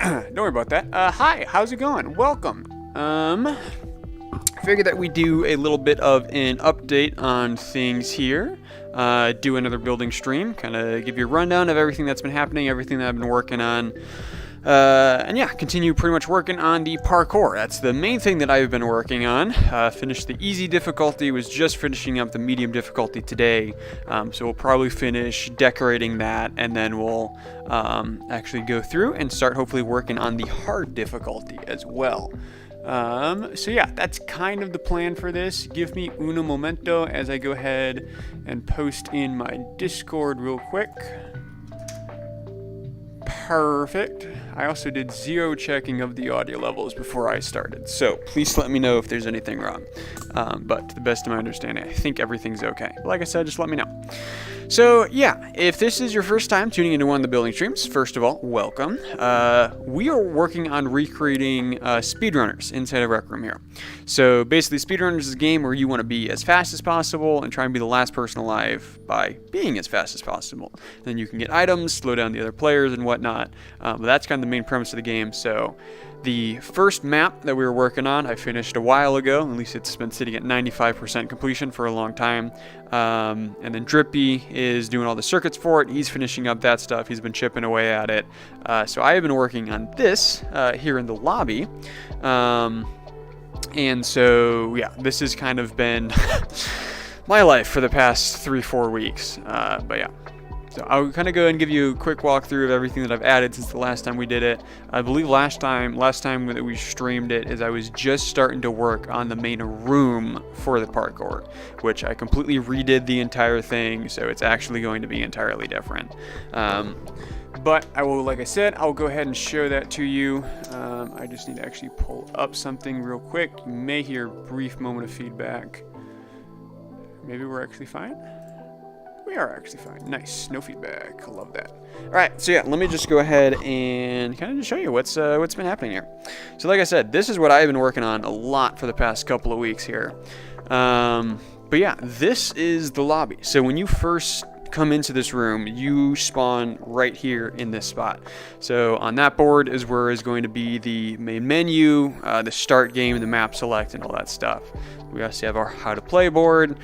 Don't worry about that. Hi, how's it going? Welcome. Figured that we do a little bit of an update on things here. Do another building stream, kind of give you a rundown of everything that's been happening, everything that I've been working on. And yeah, continue pretty much working on the parkour. That's the main thing that I've been working on. Finished the easy difficulty, was just finishing up the medium difficulty today. So we'll probably finish decorating that, and then we'll actually go through and start hopefully working on the hard difficulty as well. So yeah, that's kind of the plan for this. Give me uno momento as I go ahead and post in my Discord real quick. Perfect. I also did 0 checking of the audio levels before I started, so please let me know if there's anything wrong. But to the best of my understanding, I think everything's okay. Like I said, just let me know. So yeah, if this is your first time tuning into one of the building streams, first of all, welcome. We are working on recreating Speedrunners inside of Rec Room here. So basically, Speedrunners is a game where you want to be as fast as possible and try and be the last person alive by being as fast as possible. Then you can get items, slow down the other players and whatnot. But that's kind of the main premise of the game. So the first map that we were working on, I finished a while ago. At least it's been sitting at 95% completion for a long time. And then Drippy is doing all the circuits for it. He's finishing up that stuff. He's been chipping away at it. So I have been working on this here in the lobby. And so, yeah, this has kind of been my life for the past 3-4 weeks. But yeah. So I'll kind of go and give you a quick walkthrough of everything that I've added since the last time we did it. I believe last time that we streamed it is I was just starting to work on the main room for the parkour, which I completely redid the entire thing, so it's actually going to be entirely different. But I will, like I said, I'll go ahead and show that to you. I just need to actually pull up something real quick. You may hear a brief moment of feedback. Maybe we're actually fine. We are actually fine. Nice. No feedback. I love that. All right. So yeah, let me just go ahead and kind of just show you what's been happening here. So like I said, this is what I've been working on a lot for the past couple of weeks here. But yeah, this is the lobby. So when you first come into this room, you spawn right here in this spot. So on that board is where is going to be the main menu, the start game, the map select, and all that stuff. We also have our how to play board.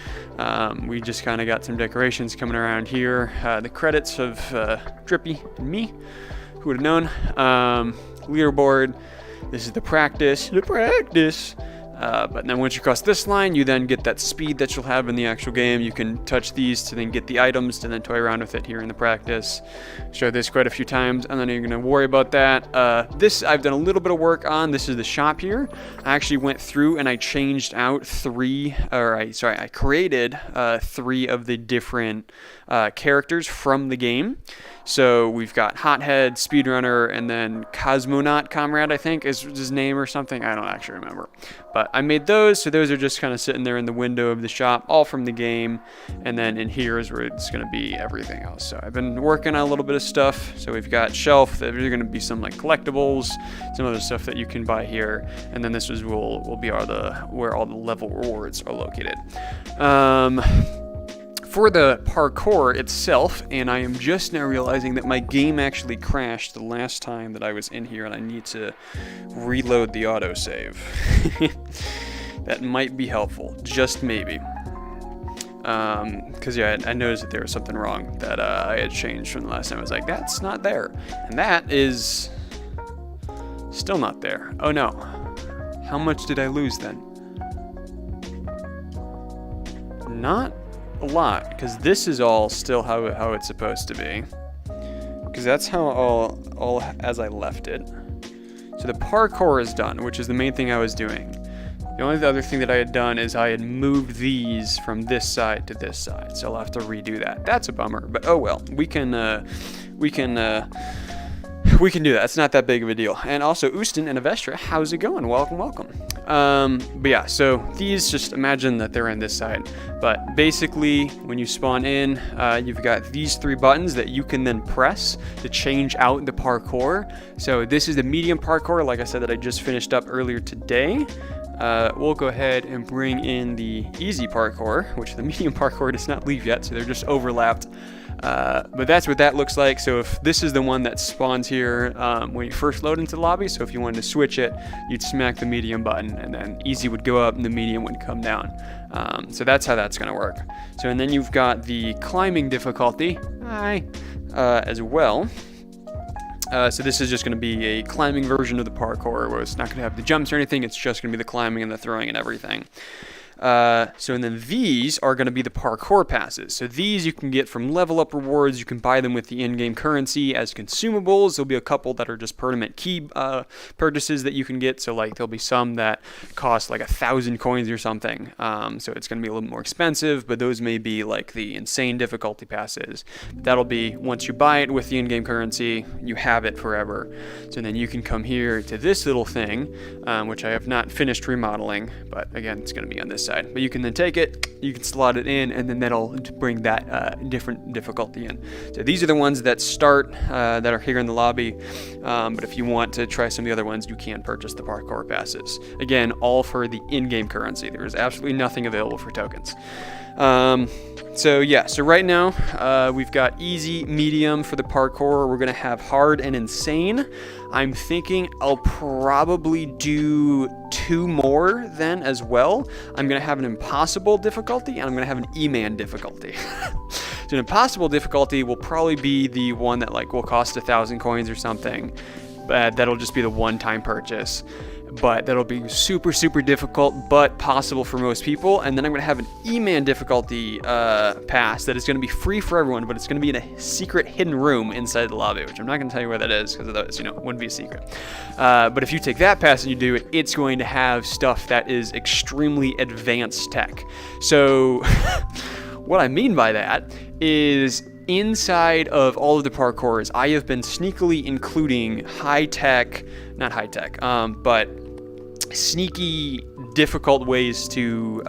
We just kind of got some decorations coming around here. The credits of Drippy and me, who would have known. Leaderboard. This is the practice. But then once you cross this line, you then get that speed that you'll have in the actual game. You can touch these to then get the items to then toy around with it here in the practice. Showed this quite a few times. I'm not even going to worry about that. This I've done a little bit of work on. This is the shop here. I actually went through and I changed out I created 3 of the different characters from the game. So we've got Hothead, Speedrunner, and then Cosmonaut Comrade, I think is his name or something. I don't actually remember. But I made those, so those are just kind of sitting there in the window of the shop, all from the game. And then in here is where it's going to be everything else. So I've been working on a little bit of stuff. So we've got shelf, there's going to be some like collectibles, some other stuff that you can buy here. And then this will be where all the level rewards are located. For the parkour itself, and I am just now realizing that my game actually crashed the last time that I was in here, and I need to reload the autosave. That might be helpful, just maybe. Because yeah, I noticed that there was something wrong that I had changed from the last time. I was like, that's not there. And that is still not there. Oh no. How much did I lose then? Not a lot, because this is all still how it's supposed to be, because that's how all as I left it. So the parkour is done, which is the main thing I was doing. The only other thing that I had done is I had moved these from this side to this side, so I'll have to redo that. That's a bummer, but oh well, we can do that. It's not that big of a deal. And also, Ustin and Avestra, how's it going? Welcome. But yeah, so these, just imagine that they're in this side. But basically, when you spawn in, you've got these 3 buttons that you can then press to change out the parkour. So this is the medium parkour, like I said, that I just finished up earlier today. We'll go ahead and bring in the easy parkour, which the medium parkour does not leave yet, so they're just overlapped. But that's what that looks like. So if this is the one that spawns here when you first load into the lobby, so if you wanted to switch it, you'd smack the medium button, and then easy would go up and the medium would come down. So that's how that's going to work. So and then you've got the climbing difficulty as well. So this is just going to be a climbing version of the parkour, where it's not going to have the jumps or anything. It's just going to be the climbing and the throwing and everything. So and then these are going to be the parkour passes. So these you can get from level up rewards. You can buy them with the in-game currency as consumables. There'll be a couple that are just permanent key purchases that you can get. So like there'll be some that cost like 1,000 coins or something. So it's going to be a little more expensive, but those may be like the insane difficulty passes. That'll be once you buy it with the in-game currency, you have it forever. So then you can come here to this little thing, which I have not finished remodeling, but again, it's going to be on this side. But you can then take it, you can slot it in, and then that'll bring that different difficulty in. So these are the ones that start that are here in the lobby. But if you want to try some of the other ones, you can purchase the parkour passes. Again, all for the in-game currency. There is absolutely nothing available for tokens. So yeah, so right now we've got easy, medium for the parkour. We're gonna have hard and insane. I'm thinking I'll probably do 2 more then as well. I'm gonna have an impossible difficulty, and I'm gonna have an E-man difficulty. So an impossible difficulty will probably be the one that like will cost 1,000 coins or something, but that'll just be the one-time purchase. But that'll be super, super difficult, but possible for most people. And then I'm going to have an E-man difficulty pass that is going to be free for everyone, but it's going to be in a secret hidden room inside the lobby, which I'm not going to tell you where that is because otherwise, it wouldn't be a secret. But if you take that pass and you do it, it's going to have stuff that is extremely advanced tech. So what I mean by that is inside of all of the parkours, I have been sneakily including not high tech, but sneaky, difficult ways to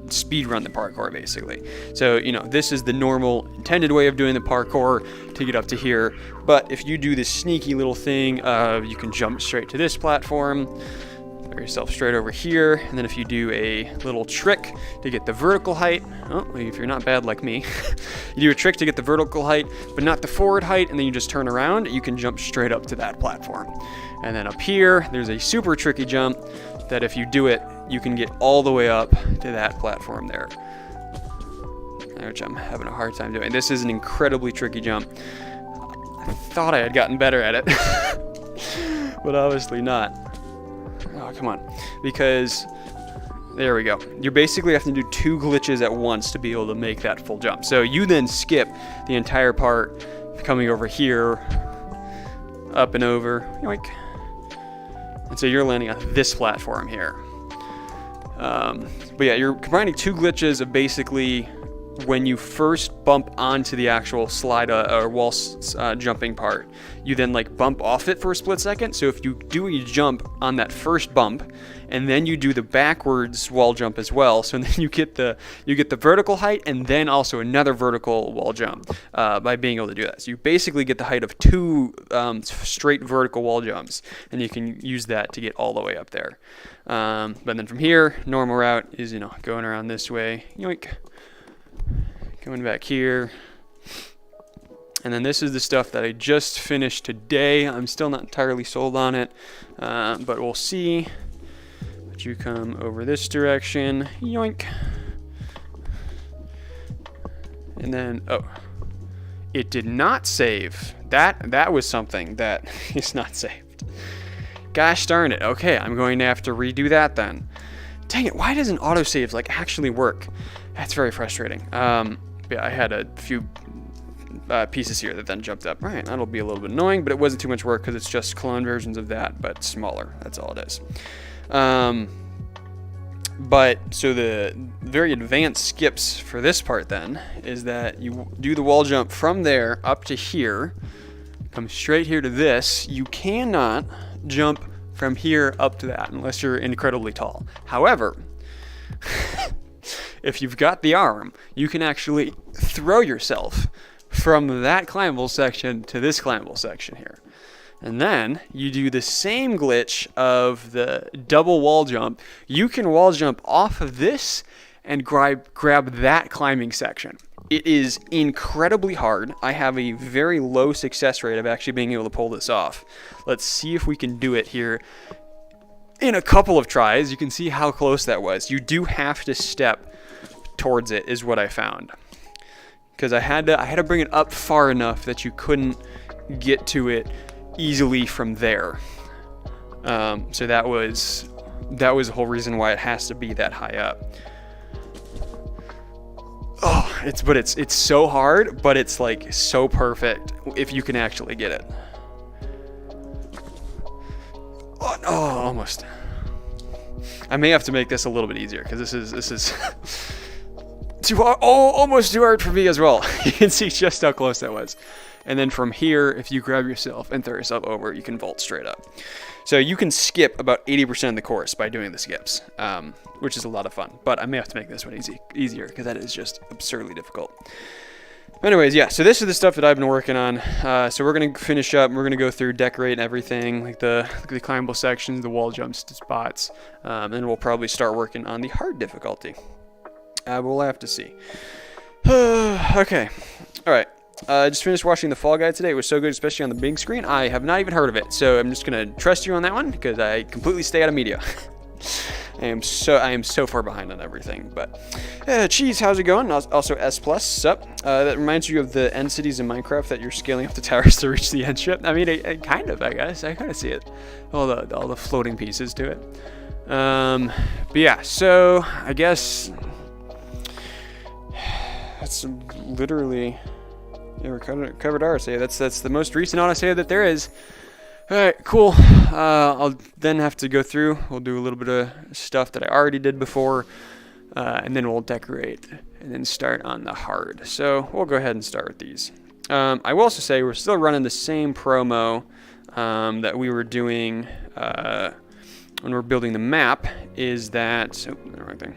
speed run the parkour, basically. So, this is the normal intended way of doing the parkour to get up to here. But if you do this sneaky little thing, you can jump straight to this platform, put yourself straight over here, and then if you do a little trick to get the vertical height, if you're not bad like me, you do a trick to get the vertical height, but not the forward height, and then you just turn around, you can jump straight up to that platform. And then up here, there's a super tricky jump that if you do it, you can get all the way up to that platform there, which I'm having a hard time doing. This is an incredibly tricky jump. I thought I had gotten better at it, but obviously not. Oh, come on. Because, there we go. You basically have to do 2 glitches at once to be able to make that full jump. So you then skip the entire part, coming over here, up and over, yoink. And so you're landing on this platform here. But yeah, you're combining 2 glitches of basically when you first bump onto the actual slide or wall jumping part, you then like bump off it for a split second. So if you do a jump on that first bump, and then you do the backwards wall jump as well, so then you get the vertical height and then also another vertical wall jump by being able to do that. So you basically get the height of 2 straight vertical wall jumps, and you can use that to get all the way up there. But then from here, normal route is going around this way, yoink. Going back here, and then this is the stuff that I just finished today. I'm still not entirely sold on it, but we'll see. But you come over this direction, yoink, and then it did not save. That was something that is not saved. Gosh darn it. Okay, I'm going to have to redo that then. Dang it! Why doesn't autosave actually work? That's very frustrating. Yeah, I had a few pieces here that then jumped up. All right, that'll be a little bit annoying, but it wasn't too much work because it's just clone versions of that, but smaller. That's all it is. But so the very advanced skips for this part then is that you do the wall jump from there up to here, come straight here to this. You cannot jump from here up to that unless you're incredibly tall. However, if you've got the arm, you can actually throw yourself from that climbable section to this climbable section here. And then you do the same glitch of the double wall jump. You can wall jump off of this and grab that climbing section. It is incredibly hard. I have a very low success rate of actually being able to pull this off. Let's see if we can do it here in a couple of tries. You can see how close that was. You do have to step towards it, is what I found. Because I had to bring it up far enough that you couldn't get to it easily from there. So that was the whole reason why it has to be that high up. Oh, it's so hard, but it's like so perfect if you can actually get it. Oh, almost. I may have to make this a little bit easier because this is too hard. Oh, almost too hard for me as well. You can see just how close that was. And then from here, if you grab yourself and throw yourself over, you can vault straight up. So you can skip about 80% of the course by doing the skips, which is a lot of fun. But I may have to make this one easier because that is just absurdly difficult. Anyways, yeah, so this is the stuff that I've been working on. So we're going to finish up. We're going to go through decorate and everything, like the climbable sections, the wall jumps spots. And we'll probably start working on the hard difficulty. We'll have to see. Okay. All right. I just finished watching The Fall Guy today. It was so good, especially on the big screen. I have not even heard of it, so I'm just going to trust you on that one because I completely stay out of media. I am so far behind on everything. But Cheese, how's it going? Also S+, sup? That reminds you of the end cities in Minecraft that you're scaling up the towers to reach the end ship. I mean, it kind of, I guess. I kind of see it. All the floating pieces to it. But yeah, so I guess that's literally... Yeah, we covered RSA. That's the most recent RSA that there is. All right, cool. I'll then have to go through. We'll do a little bit of stuff that I already did before, and then we'll decorate and then start on the hard. So we'll go ahead and start with these. I will also say we're still running the same promo that we were doing when we're building the map. Is that the wrong thing?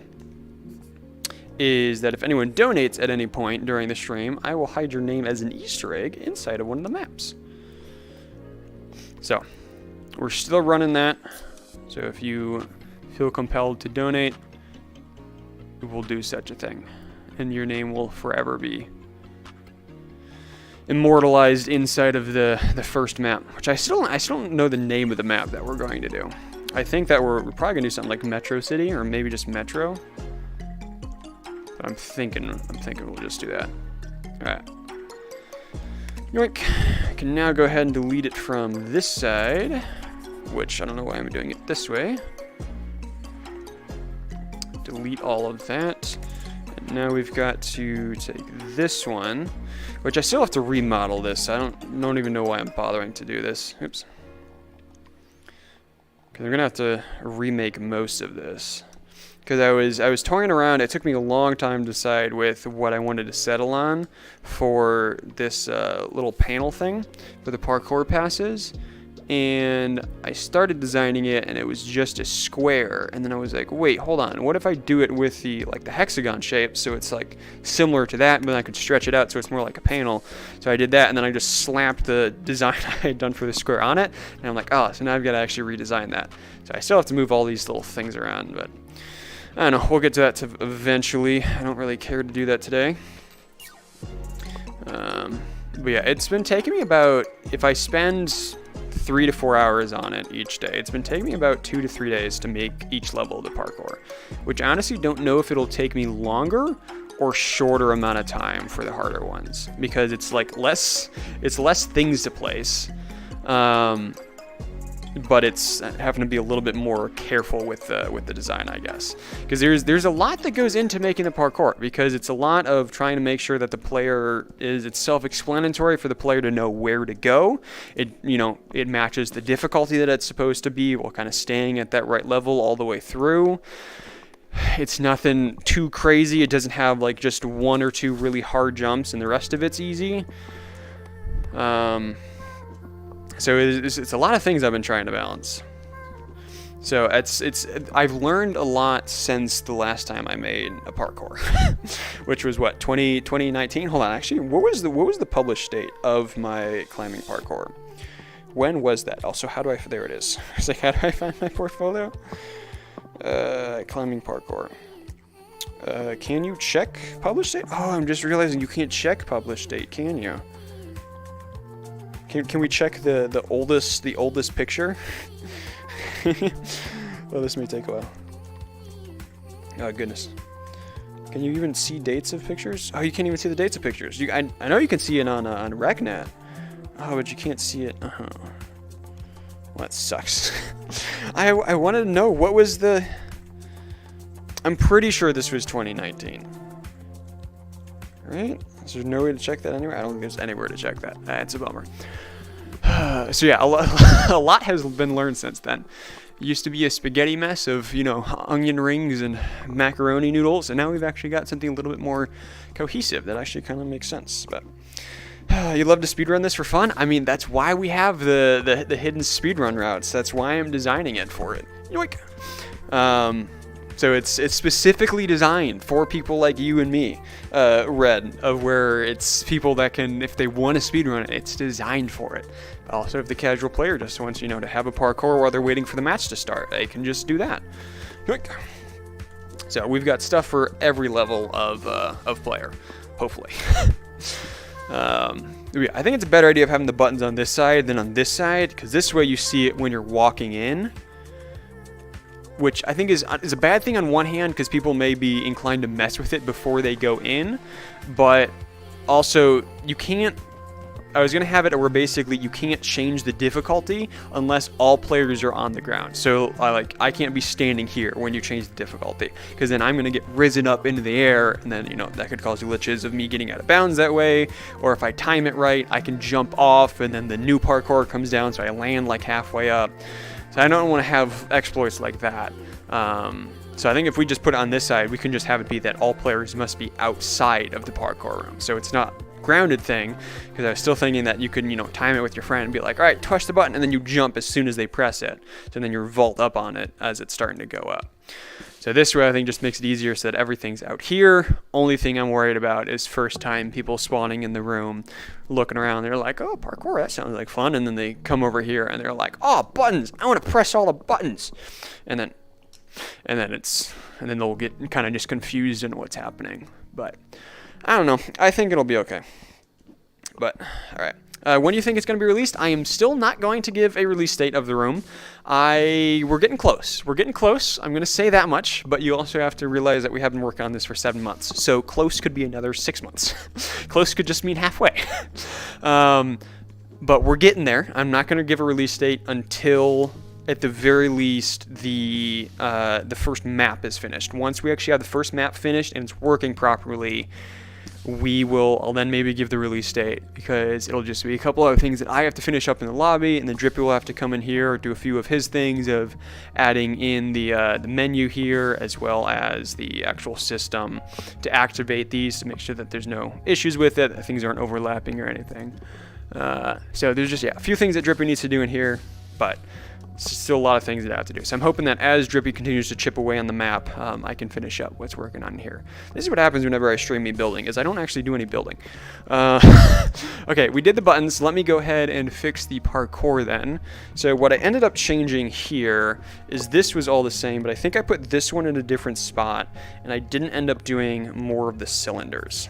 Is that if anyone donates at any point during the stream, I will hide your name as an Easter egg inside of one of the maps. So, we're still running that. So if you feel compelled to donate, we'll do such a thing. And your name will forever be immortalized inside of the first map, which I still don't know the name of the map that we're going to do. I think that we're probably going to do something like Metro City, or maybe just Metro. I'm thinking we'll just do that. Alright. Yoink. I can now go ahead and delete it from this side, which I don't know why I'm doing it this way. Delete all of that. And now we've got to take this one, which I still have to remodel this. I don't even know why I'm bothering to do this. Oops. Because I'm gonna have to remake most of this. Because I was toying around. It took me a long time to decide with what I wanted to settle on for this little panel thing for the parkour passes. And I started designing it, and it was just a square. And then I was like, wait, hold on. What if I do it with the hexagon shape, so it's like similar to that, but I could stretch it out so it's more like a panel. So I did that, and then I just slapped the design I had done for the square on it. And I'm like, oh, so now I've got to actually redesign that. So I still have to move all these little things around, but I don't know, we'll get to that eventually. I don't really care to do that today. But yeah, it's been taking me about, if I spend 3 to 4 hours on it each day, it's been taking me about 2 to 3 days to make each level of the parkour. Which I honestly don't know if it'll take me longer or shorter amount of time for the harder ones. Because it's like less things to place. But it's having to be a little bit more careful with the design, I guess, because there's a lot that goes into making the parkour, because it's a lot of trying to make sure that the player it's self-explanatory for the player to know where to go. It matches the difficulty that it's supposed to be while kind of staying at that right level all the way through. It's nothing too crazy. It doesn't have like just 1 or 2 really hard jumps and the rest of it's easy. So it's a lot of things I've been trying to balance. So I've learned a lot since the last time I made a parkour, which was what, 2019? Hold on, actually, what was the published date of my climbing parkour? When was that? Also, there it is. It's like, how do I find my portfolio? Climbing parkour. Can you check publish date? Oh, I'm just realizing you can't check publish date, can you? Can we check the oldest picture? Well, this may take a while. Oh goodness. Can you even see dates of pictures? Oh, you can't even see the dates of pictures. I know you can see it on RecNet. Oh, but you can't see it. Well, that sucks. I wanted to know what was the. I'm pretty sure this was 2019. Right? Is there no way to check that anywhere? I don't think there's anywhere to check that. It's a bummer. So yeah, a lot has been learned since then. It used to be a spaghetti mess of, onion rings and macaroni noodles, and now we've actually got something a little bit more cohesive that actually kind of makes sense. But you love to speedrun this for fun? I mean, that's why we have the hidden speedrun routes. That's why I'm designing it for it. Yoink! So it's specifically designed for people like you and me, Red, of where it's people that can, if they want to speedrun it, it's designed for it. Also, if the casual player just wants, to have a parkour while they're waiting for the match to start, they can just do that. So we've got stuff for every level of player, hopefully. I think it's a better idea of having the buttons on this side than on this side, because this way you see it when you're walking in. Which I think is a bad thing on one hand, because people may be inclined to mess with it before they go in, but also you can't. I was gonna have it where basically you can't change the difficulty unless all players are on the ground. So I can't be standing here when you change the difficulty, because then I'm gonna get risen up into the air, and then that could cause glitches of me getting out of bounds that way. Or if I time it right, I can jump off, and then the new parkour comes down, so I land like halfway up. So I don't want to have exploits like that. So I think if we just put it on this side, we can just have it be that all players must be outside of the parkour room. So it's not grounded thing, because I was still thinking that you could, time it with your friend and be like, all right, touch the button, and then you jump as soon as they press it. So then you vault up on it as it's starting to go up. So this way I think just makes it easier so that everything's out here. Only thing I'm worried about is first time people spawning in the room, looking around, they're like, oh, parkour, that sounds like fun. And then they come over here and they're like, oh, buttons, I want to press all the buttons. And then they'll get kind of just confused in what's happening. But I don't know. I think it'll be okay. But all right. When do you think it's going to be released? I am still not going to give a release date of the room. We're getting close. We're getting close. I'm going to say that much, but you also have to realize that we have been working on this for 7 months. So close could be another 6 months. Close could just mean halfway. But we're getting there. I'm not going to give a release date until, at the very least, the first map is finished. Once we actually have the first map finished and it's working properly, I'll then maybe give the release date, because it'll just be a couple other things that I have to finish up in the lobby, and then Drippy will have to come in here or do a few of his things of adding in the menu here, as well as the actual system to activate these to make sure that there's no issues with it, that things aren't overlapping or anything. So there's just a few things that Drippy needs to do in here, but still a lot of things that I have to do. So I'm hoping that as Drippy continues to chip away on the map, I can finish up what's working on here. This is what happens whenever I stream me building, is I don't actually do any building. Okay, we did the buttons. Let me go ahead and fix the parkour then. So what I ended up changing here is this was all the same, but I think I put this one in a different spot, and I didn't end up doing more of the cylinders.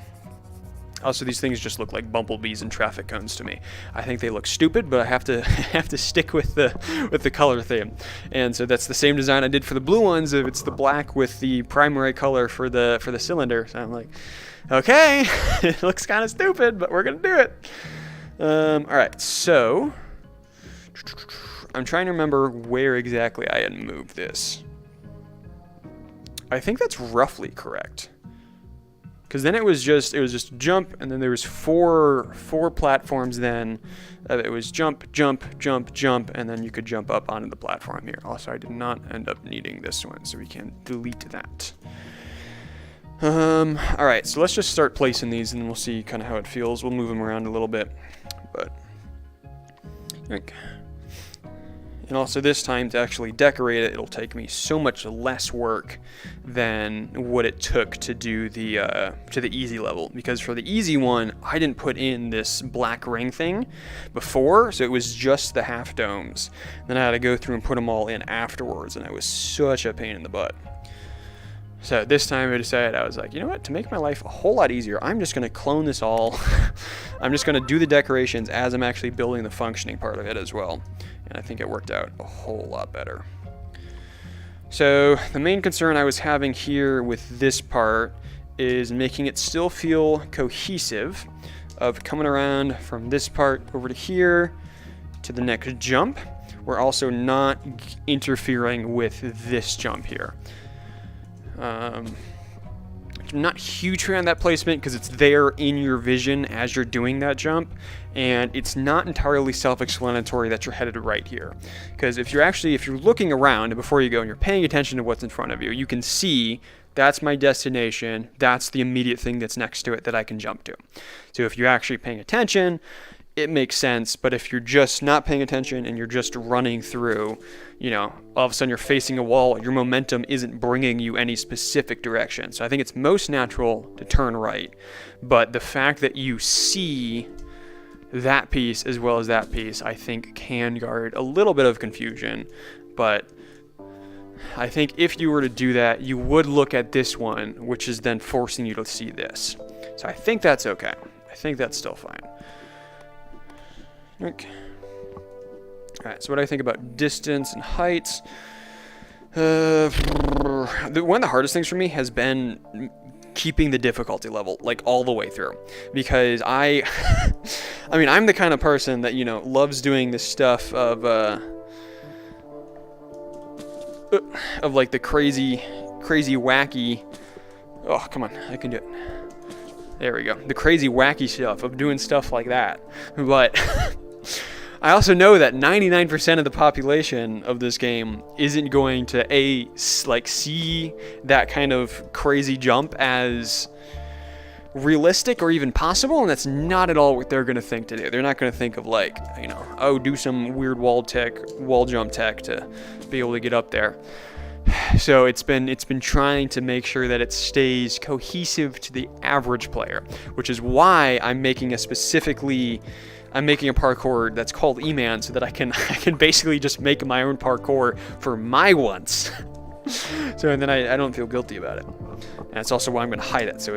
Also, these things just look like bumblebees and traffic cones to me. I think they look stupid, but I have to stick with the color theme. And so that's the same design I did for the blue ones. If it's the black with the primary color for the cylinder. So I'm like, okay, it looks kind of stupid, but we're gonna do it. All right, so I'm trying to remember where exactly I had moved this. I think that's roughly correct. Because then it was just jump, and then there was four platforms. Then it was jump, jump, jump, jump, and then you could jump up onto the platform here. Also, I did not end up needing this one, so we can delete that. All right, so let's just start placing these, and we'll see kind of how it feels. We'll move them around a little bit, but okay. And also this time to actually decorate it, it'll take me so much less work than what it took to do the easy level. Because for the easy one, I didn't put in this black ring thing before, so it was just the half domes. Then I had to go through and put them all in afterwards, and it was such a pain in the butt. So this time I decided, I was like, you know what, to make my life a whole lot easier, I'm just going to clone this all. I'm just going to do the decorations as I'm actually building the functioning part of it as well. And I think it worked out a whole lot better. So the main concern I was having here with this part is making it still feel cohesive, of coming around from this part over to here to the next jump. We're also not interfering with this jump here. I'm not huge fan of that placement because it's there in your vision as you're doing that jump, and it's not entirely self-explanatory that you're headed right here. Because if you're looking around and before you go and you're paying attention to what's in front of you, you can see that's my destination, that's the immediate thing that's next to it that I can jump to. So if you're actually paying attention, it makes sense. But if you're just not paying attention and you're just running through, all of a sudden you're facing a wall, your momentum isn't bringing you any specific direction. So I think it's most natural to turn right. But the fact that you see that piece as well as that piece, I think can guard a little bit of confusion. But I think if you were to do that, you would look at this one, which is then forcing you to see this. So I think that's okay. I think that's still fine. Okay. Alright, so what do I think about distance and heights? One of the hardest things for me has been keeping the difficulty level, like, all the way through. Because I'm the kind of person that, loves doing this stuff of like the crazy wacky, oh come on, I can do it, there we go, the crazy wacky stuff of doing stuff like that. But I also know that 99% of the population of this game isn't going to see that kind of crazy jump as realistic or even possible, and that's not at all what they're going to think to do. They're not going to think of do some weird wall jump tech to be able to get up there. So it's been trying to make sure that it stays cohesive to the average player, which is why I'm making a parkour that's called E-Man, so that I can basically just make my own parkour for my once. So then I don't feel guilty about it. And it's also why I'm going to hide it, so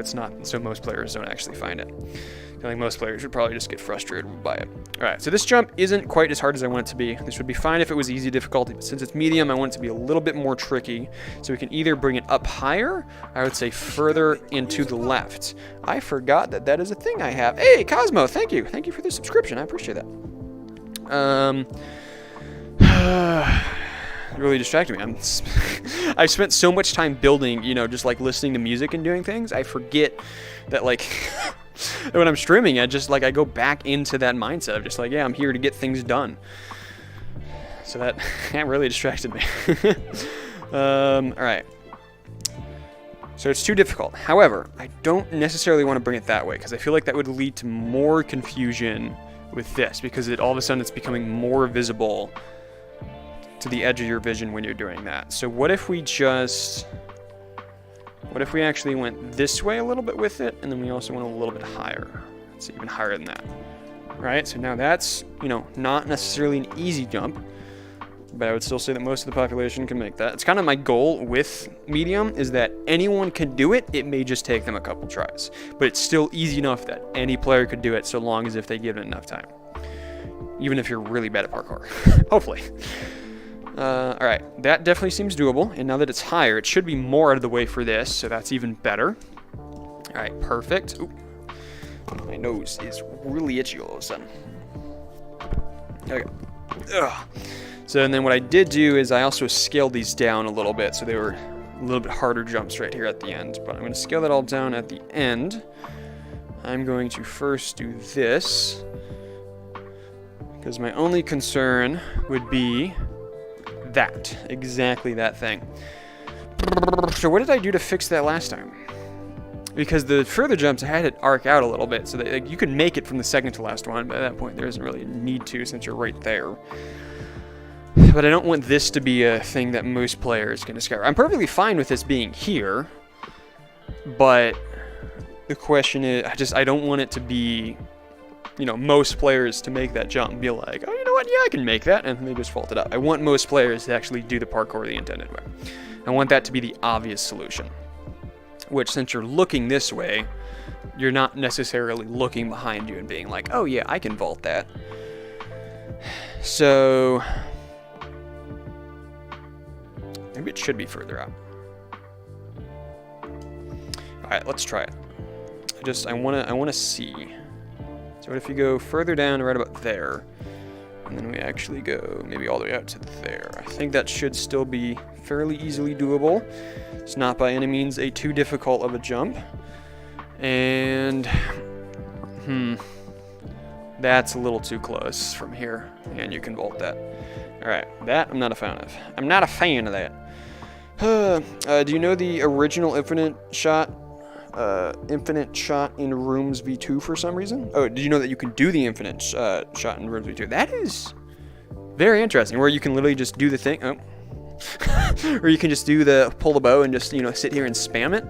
most players don't actually find it. I feel like most players would probably just get frustrated by it. Alright, so this jump isn't quite as hard as I want it to be. This would be fine if it was easy difficulty, but since it's medium, I want it to be a little bit more tricky. So we can either bring it up higher, I would say further into the left. I forgot that is a thing I have. Hey, Cosmo, thank you. Thank you for the subscription. I appreciate that. Really distracted me. I've spent so much time building, just like listening to music and doing things, I forget that when I'm streaming, I go back into that mindset of just I'm here to get things done. So that really distracted me. Alright. So it's too difficult. However, I don't necessarily want to bring it that way, because I feel like that would lead to more confusion with this, because all of a sudden it's becoming more visible to the edge of your vision when you're doing that. So what if we actually went this way a little bit with it, and then we also went a little bit higher. It's even higher than that. Right? So now that's, not necessarily an easy jump, but I would still say that most of the population can make that. It's kind of my goal with medium, is that anyone can do it. It may just take them a couple tries, but it's still easy enough that any player could do it, so long as if they give it enough time. Even if you're really bad at parkour. Hopefully. Alright, that definitely seems doable, and now that it's higher, it should be more out of the way for this, so that's even better. Alright, perfect. Ooh, my nose is really itchy all of a sudden. Okay. Ugh. So, and then what I did do is I also scaled these down a little bit, so they were a little bit harder jumps right here at the end, but I'm going to scale that all down at the end. I'm going to first do this, because my only concern would be exactly that thing. So what did I do to fix that last time? Because the further jumps, I had it arc out a little bit, so that you can make it from the second to last one, but at that point there isn't really a need to, since you're right there. But I don't want this to be a thing that most players can discover. I'm perfectly fine with this being here, but the question is, I don't want it to be, most players to make that jump and be like, oh, you know what, yeah, I can make that, and they just fault it up. I want most players to actually do the parkour the intended way. I want that to be the obvious solution. which, since you're looking this way, you're not necessarily looking behind you and being like, oh yeah, I can vault that. So maybe it should be further up. All right, let's try it. I want to see. So what if you go further down right about there, and then we actually go maybe all the way out to there. I think that should still be fairly easily doable. It's not by any means a too difficult of a jump. And that's a little too close from here, and you can vault that. All right, that I'm not a fan of. I'm not a fan of that. Do you know the original infinite shot in Rooms V2 for some reason? Oh, did you know that you can do the infinite shot in Rooms V2? That is very interesting, where you can literally just do the thing. Oh. Or you can just do the pull the bow and just, you know, sit here and spam it.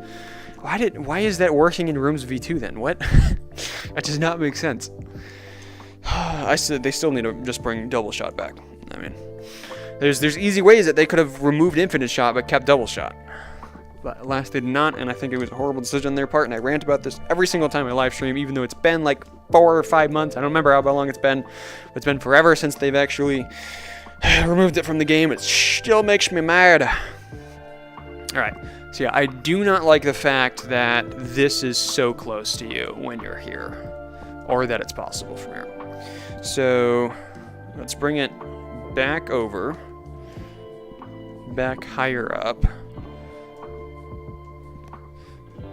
Why is that working in Rooms V2 then? What? That does not make sense. I said they still need to just bring double shot back. I mean, there's easy ways that they could have removed infinite shot but kept double shot. But alas, they did not, and I think it was a horrible decision on their part, and I rant about this every single time I live stream, even though it's been like 4 or 5 months. I don't remember how long it's been. It's been forever since they've actually removed it from the game. It still makes me mad. Alright, so yeah, I do not like the fact that this is so close to you when you're here, or that it's possible from here. So let's bring it back over, back higher up.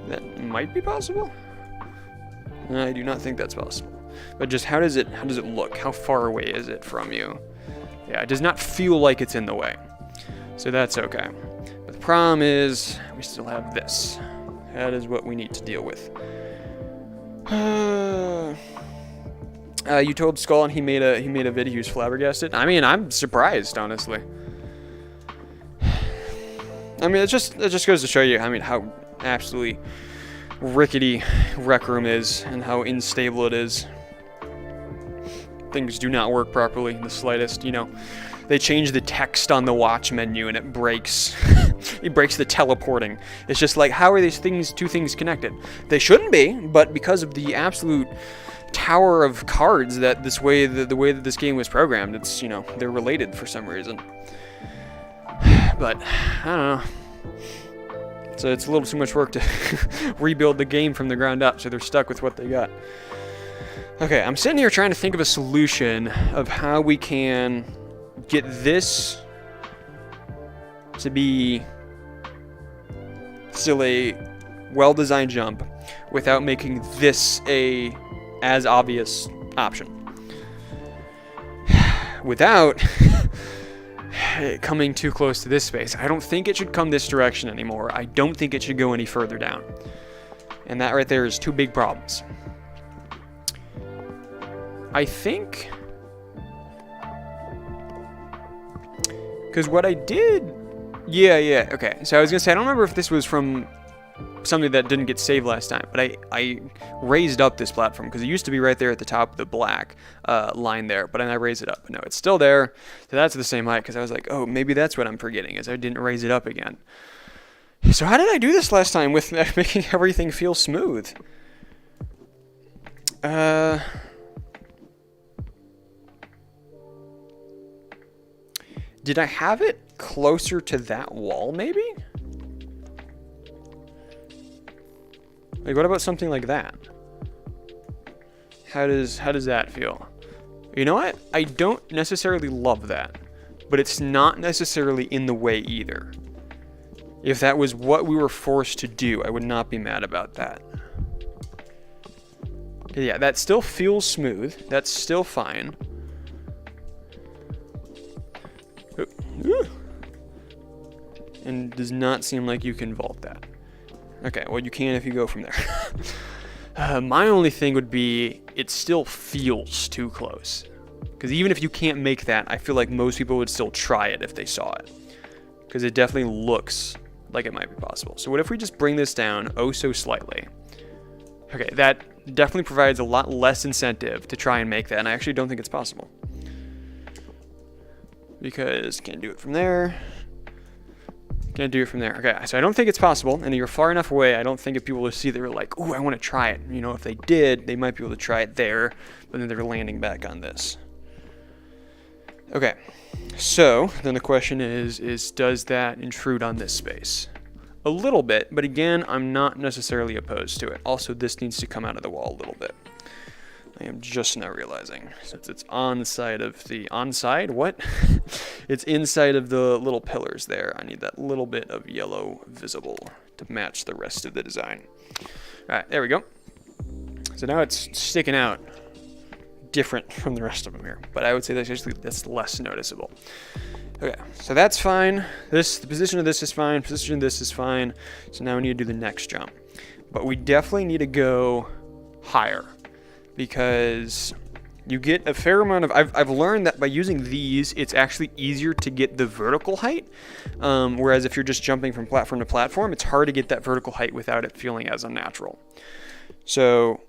That might be possible. I do not think that's possible. But just how does it look? How far away is it from you? Yeah, it does not feel like it's in the way. So that's okay. But the problem is we still have this. That is what we need to deal with. You told Skull and he made a video. He was flabbergasted. I mean, I'm surprised, honestly. I mean, it just goes to show you, I mean, how absolutely rickety Rec Room is and how unstable it is. Things do not work properly in the slightest. You know, they change the text on the watch menu and it breaks. It breaks the teleporting. It's just like, how are these two things connected? They shouldn't be, but because of the absolute tower of cards that the way that this game was programmed, it's, you know, they're related for some reason. But I don't know. So it's a little too much work to rebuild the game from the ground up, so they're stuck with what they got. Okay, I'm sitting here trying to think of a solution of how we can get this to be still a well-designed jump without making this a as obvious option. Without coming too close to this space. I don't think it should come this direction anymore. I don't think it should go any further down. And that right there is 2 big problems. I think, because what I did, yeah, okay. So I was gonna say, I don't remember if this was from something that didn't get saved last time, but I raised up this platform because it used to be right there at the top of the black line there, but then I raised it up. No, it's still there, so that's the same height, because I was like, oh, maybe that's what I'm forgetting, is I didn't raise it up again. So how did I do this last time with making everything feel smooth? Did I have it closer to that wall, maybe? Like, what about something like that? How does that feel? You know what? I don't necessarily love that, but it's not necessarily in the way either. If that was what we were forced to do, I would not be mad about that. Yeah, that still feels smooth. That's still fine. Ooh. And does not seem like you can vault that. Okay, well, you can if you go from there. My only thing would be, it still feels too close. Because even if you can't make that, I feel like most people would still try it if they saw it. Because it definitely looks like it might be possible. So what if we just bring this down oh so slightly? Okay, that definitely provides a lot less incentive to try and make that, and I actually don't think it's possible. Because can't do it from there. Can't do it from there. Okay, so I don't think it's possible, and you're far enough away. I don't think if people will see, they were like, "Ooh, I want to try it." You know, if they did, they might be able to try it there, but then they're landing back on this. Okay, so then the question is does that intrude on this space? A little bit, but again, I'm not necessarily opposed to it. Also, this needs to come out of the wall a little bit. I am just now realizing, since it's on the side of the, what? It's inside of the little pillars there. I need that little bit of yellow visible to match the rest of the design. All right, there we go. So now it's sticking out different from the rest of them here, but I would say that's less noticeable. Okay, so that's fine. The position of this is fine. Position of this is fine. So now we need to do the next jump, but we definitely need to go higher, because you get a fair amount of, I've learned that by using these, it's actually easier to get the vertical height, whereas if you're just jumping from platform to platform, it's hard to get that vertical height without it feeling as unnatural. So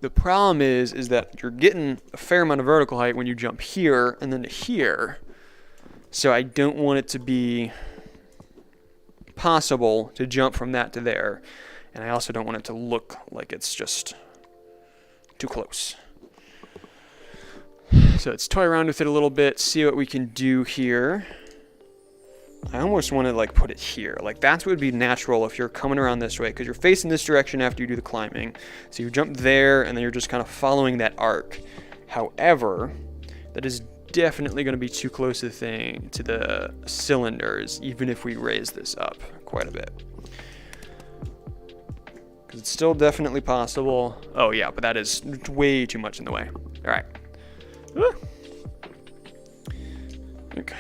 the problem is that you're getting a fair amount of vertical height when you jump here and then to here, so I don't want it to be possible to jump from that to there, and I also don't want it to look like it's just too close. So let's toy around with it a little bit, see what we can do here. I almost want to like put it here. Like that's what would be natural if you're coming around this way, because you're facing this direction after you do the climbing. So you jump there and then you're just kind of following that arc. However, that is definitely going to be too close to the cylinders, even if we raise this up quite a bit. Because it's still definitely possible. Oh yeah, but that is way too much in the way. All right. Okay.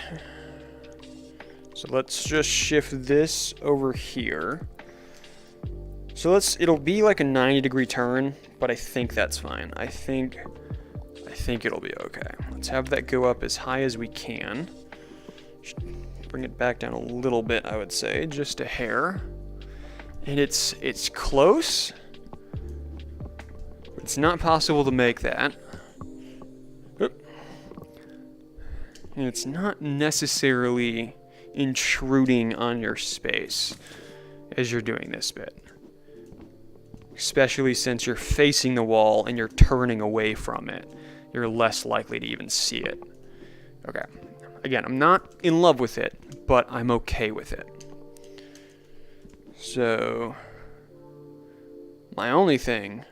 So let's just shift this over here. So it'll be like a 90-degree turn, but I think that's fine. I think it'll be okay. Let's have that go up as high as we can. Bring it back down a little bit, I would say, just a hair. And it's close. It's not possible to make that. And it's not necessarily intruding on your space as you're doing this bit. Especially since you're facing the wall and you're turning away from it. You're less likely to even see it. Okay. Again, I'm not in love with it, but I'm okay with it. So my only thing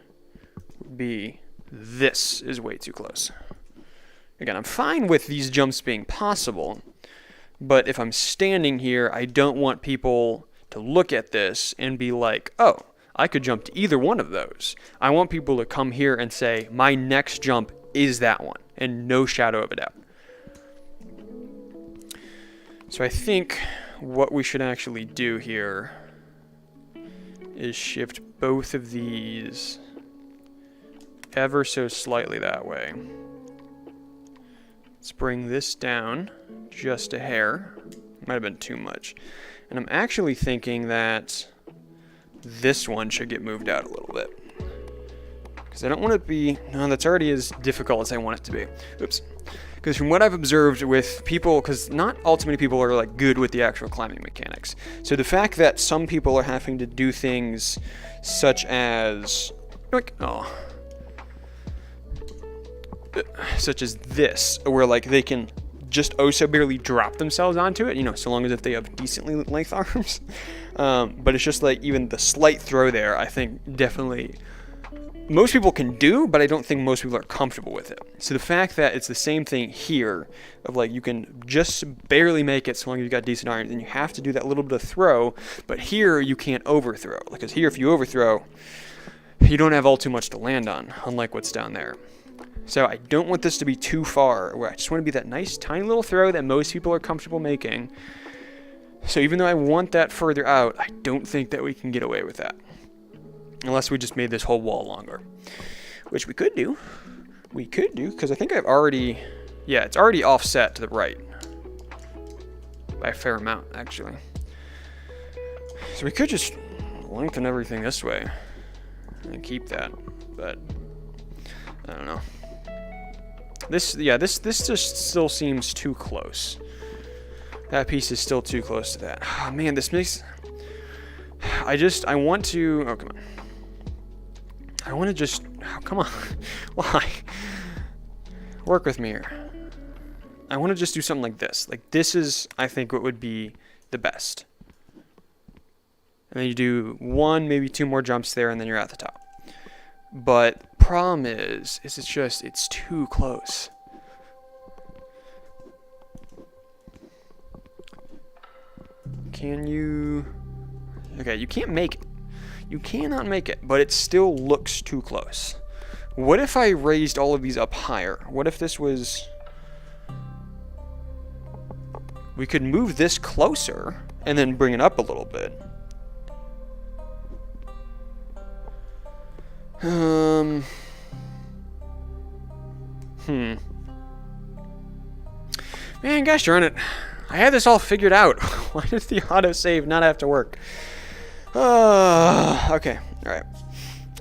would be this is way too close. Again, I'm fine with these jumps being possible, but if I'm standing here, I don't want people to look at this and be like, oh, I could jump to either one of those. I want people to come here and say, my next jump is that one, and no shadow of a doubt. So I think what we should actually do here is shift both of these ever so slightly that way. Let's bring this down just a hair. Might have been too much. And I'm actually thinking that this one should get moved out a little bit. Because I don't want it to be... No, that's already as difficult as I want it to be. Oops. Because from what I've observed with people, because not all too many people are like good with the actual climbing mechanics. So the fact that some people are having to do things such as... such as this, where like they can just oh so barely drop themselves onto it, you know, so long as if they have decently length arms. But it's just like even the slight throw there, I think definitely most people can do, but I don't think most people are comfortable with it. So the fact that it's the same thing here, of like you can just barely make it so long as you've got decent arms, and you have to do that little bit of throw, but here you can't overthrow, because here if you overthrow, you don't have all too much to land on, unlike what's down there. So I don't want this to be too far, where I just want to be that nice tiny little throw that most people are comfortable making. So even though I want that further out, I don't think that we can get away with that. Unless we just made this whole wall longer. Which we could do. We could do, because I think I've already... Yeah, it's already offset to the right. By a fair amount, actually. So we could just lengthen everything this way. And keep that. But... I don't know. This just still seems too close. That piece is still too close to that. Oh, man, this makes... I want to... Oh, come on. I want to just... Oh, come on. Why? Work with me here. I want to just do something like this. Like, this is, I think, what would be the best. And then you do 1, maybe 2 more jumps there, and then you're at the top. But problem is it's too close. Can you... Okay, you can't make it. You cannot make it, but it still looks too close. What if I raised all of these up higher? What if this was... We could move this closer and then bring it up a little bit. Man, gosh darn it. I had this all figured out. Why does the autosave not have to work? Okay, alright.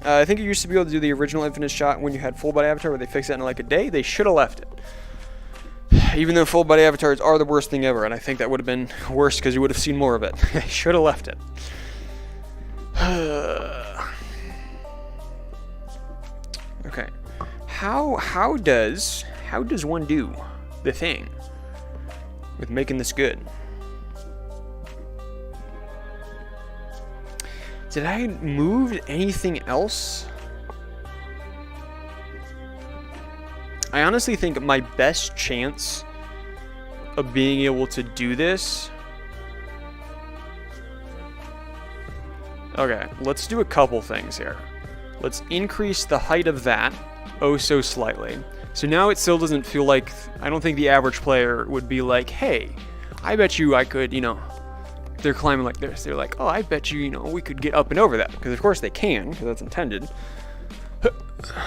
I think you used to be able to do the original infinite shot when you had full body avatar, where they fixed that in like a day. They should have left it. Even though full body avatars are the worst thing ever, and I think that would have been worse because you would have seen more of it. They should have left it. Okay. How does one do the thing with making this good? Did I move anything else? I honestly think my best chance of being able to do this... Okay, let's do a couple things here. Let's increase the height of that, oh so slightly. So now it still doesn't feel like... I don't think the average player would be like, hey, I bet you I could, you know... They're climbing like this. They're like, oh, I bet you, you know, we could get up and over that. Because of course they can, because that's intended.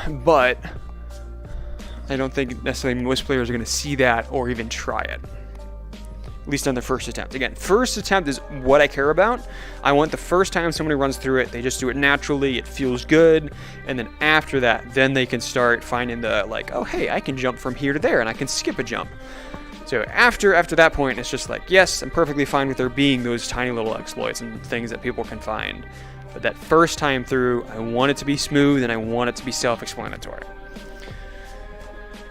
But... I don't think necessarily most players are going to see that or even try it. At least on their first attempt. Again, first attempt is what I care about. I want the first time somebody runs through it, they just do it naturally, it feels good, and then after that, then they can start finding the, like, oh, hey, I can jump from here to there, and I can skip a jump. So after that point, it's just like, yes, I'm perfectly fine with there being those tiny little exploits and things that people can find. But that first time through, I want it to be smooth, and I want it to be self-explanatory.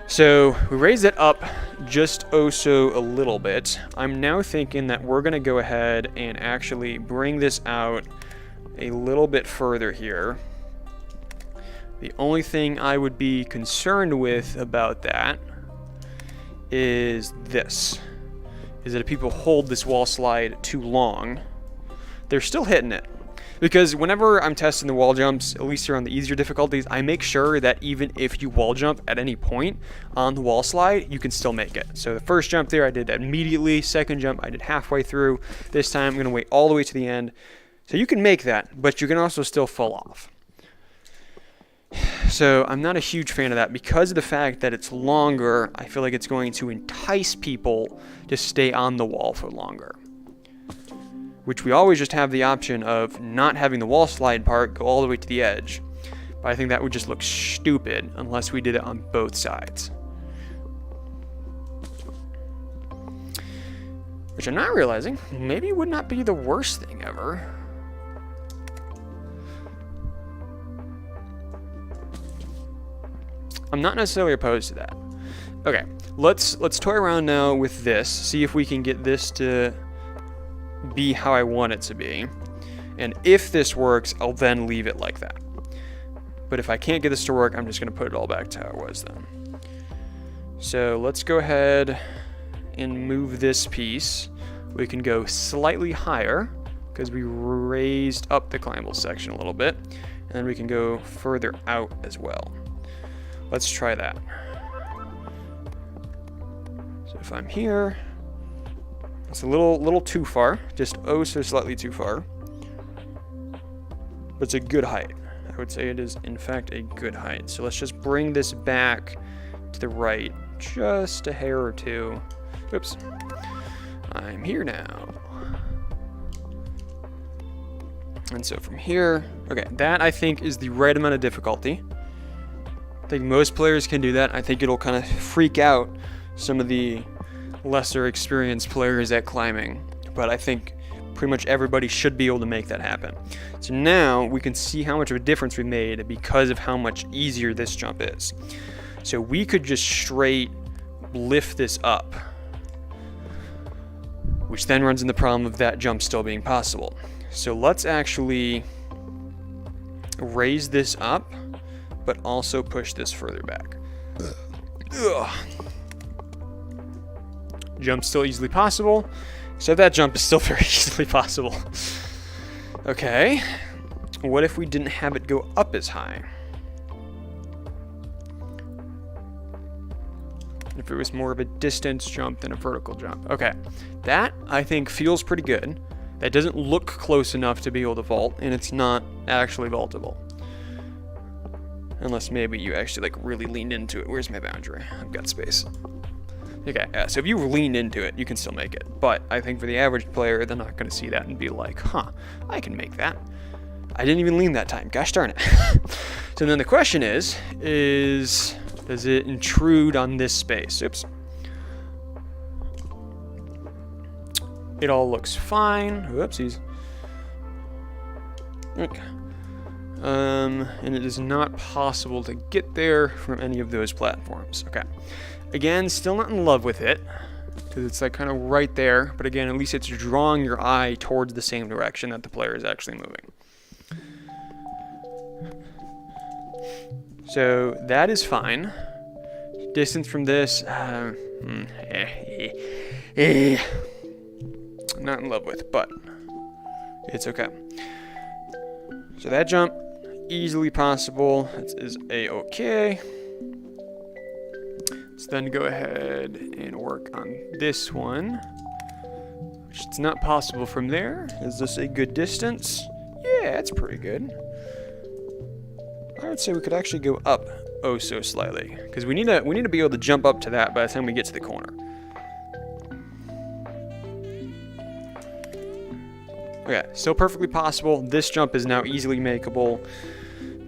So we raised it up just oh-so a little bit. I'm now thinking that we're going to go ahead and actually bring this out a little bit further here. The only thing I would be concerned with about that is this. Is that if people hold this wall slide too long, they're still hitting it. Because whenever I'm testing the wall jumps, at least here on the easier difficulties, I make sure that even if you wall jump at any point on the wall slide, you can still make it. So the first jump there, I did immediately. Second jump, I did halfway through. This time, I'm going to wait all the way to the end. So you can make that, but you can also still fall off. So I'm not a huge fan of that. Because of the fact that it's longer, I feel like it's going to entice people to stay on the wall for longer. Which we always just have the option of not having the wall slide part go all the way to the edge. But I think that would just look stupid unless we did it on both sides. Which I'm not realizing maybe would not be the worst thing ever. I'm not necessarily opposed to that. Okay, let's toy around now with this. See if we can get this to be how I want it to be. And if this works, I'll then leave it like that. But if I can't get this to work, I'm just going to put it all back to how it was then. So let's go ahead and move this piece. We can go slightly higher because we raised up the climbable section a little bit. And then we can go further out as well. Let's try that. So if I'm here, it's a little too far, just oh so slightly too far. But it's a good height. I would say it is, in fact, a good height. So let's just bring this back to the right just a hair or two. Oops. I'm here now. And so from here, okay, that I think is the right amount of difficulty. I think most players can do that. I think it'll kind of freak out some of the lesser experienced players at climbing, but I think pretty much everybody should be able to make that happen. So now we can see how much of a difference we made because of how much easier this jump is. So we could just straight lift this up, which then runs in the problem of that jump still being possible. So let's actually raise this up, but also push this further back. Ugh. Jump still easily possible. So that jump is still very easily possible. Okay. What if we didn't have it go up as high? If it was more of a distance jump than a vertical jump. Okay. That, I think, feels pretty good. That doesn't look close enough to be able to vault, and it's not actually vaultable. Unless maybe you actually like really leaned into it. Where's my boundary? I've got space. Okay, so if you lean into it, you can still make it. But I think for the average player, they're not going to see that and be like, huh, I can make that. I didn't even lean that time. Gosh darn it. So then the question is does it intrude on this space? Oops. It all looks fine. Whoopsies. Okay. And it is not possible to get there from any of those platforms. Okay. Again, still not in love with it, because it's like kind of right there, but again, at least it's drawing your eye towards the same direction that the player is actually moving. So that is fine. Distance from this, not in love with, but it's okay. So that jump, easily possible. It is a-okay. Let's then go ahead and work on this one, which is not possible from there. Is this a good distance? Yeah, it's pretty good. I would say we could actually go up oh so slightly, because we need to be able to jump up to that by the time we get to the corner. Okay, still perfectly possible. This jump is now easily makeable,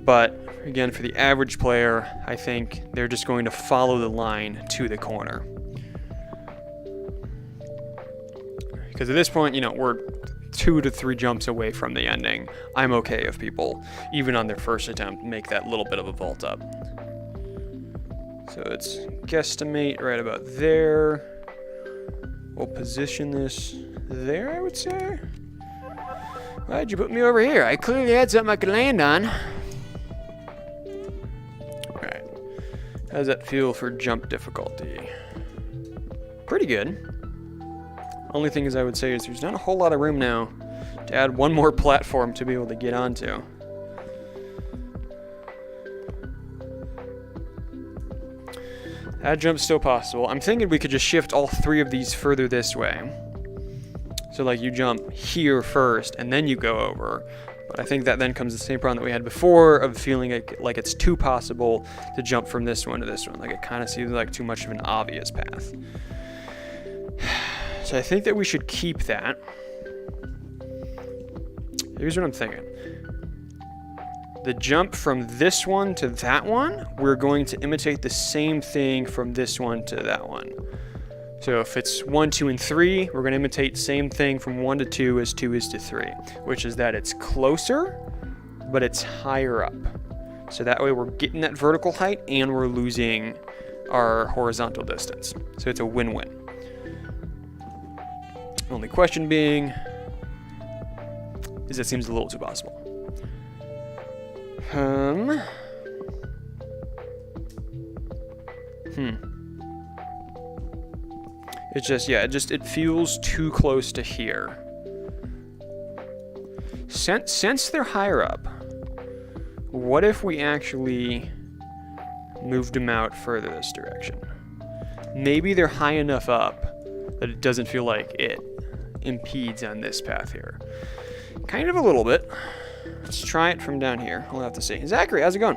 but again, for the average player, I think they're just going to follow the line to the corner. Because at this point, you know, we're 2 to 3 jumps away from the ending. I'm okay if people, even on their first attempt, make that little bit of a vault up. So let's guesstimate right about there. We'll position this there, I would say. Why'd you put me over here? I clearly had something I could land on. Alright. How does that feel for jump difficulty? Pretty good. Only thing is I would say is there's not a whole lot of room now to add one more platform to be able to get onto. That jump's still possible. I'm thinking we could just shift all 3 of these further this way. So like you jump here first and then you go over. But I think that then comes the same problem that we had before of feeling like it's too possible to jump from this one to this one. Like it kind of seems like too much of an obvious path. So I think that we should keep that. Here's what I'm thinking. The jump from this one to that one, we're going to imitate the same thing from this one to that one. So if it's 1, 2, and 3, we're going to imitate same thing from 1 to 2 as 2 is to 3, which is that it's closer, but it's higher up. So that way we're getting that vertical height and we're losing our horizontal distance. So it's a win-win. Only question being is that seems a little too possible. It's just, yeah, it feels too close to here. Since they're higher up, what if we actually moved them out further this direction? Maybe they're high enough up that it doesn't feel like it impedes on this path here. Kind of a little bit. Let's try it from down here. We'll have to see. Zachary, how's it going?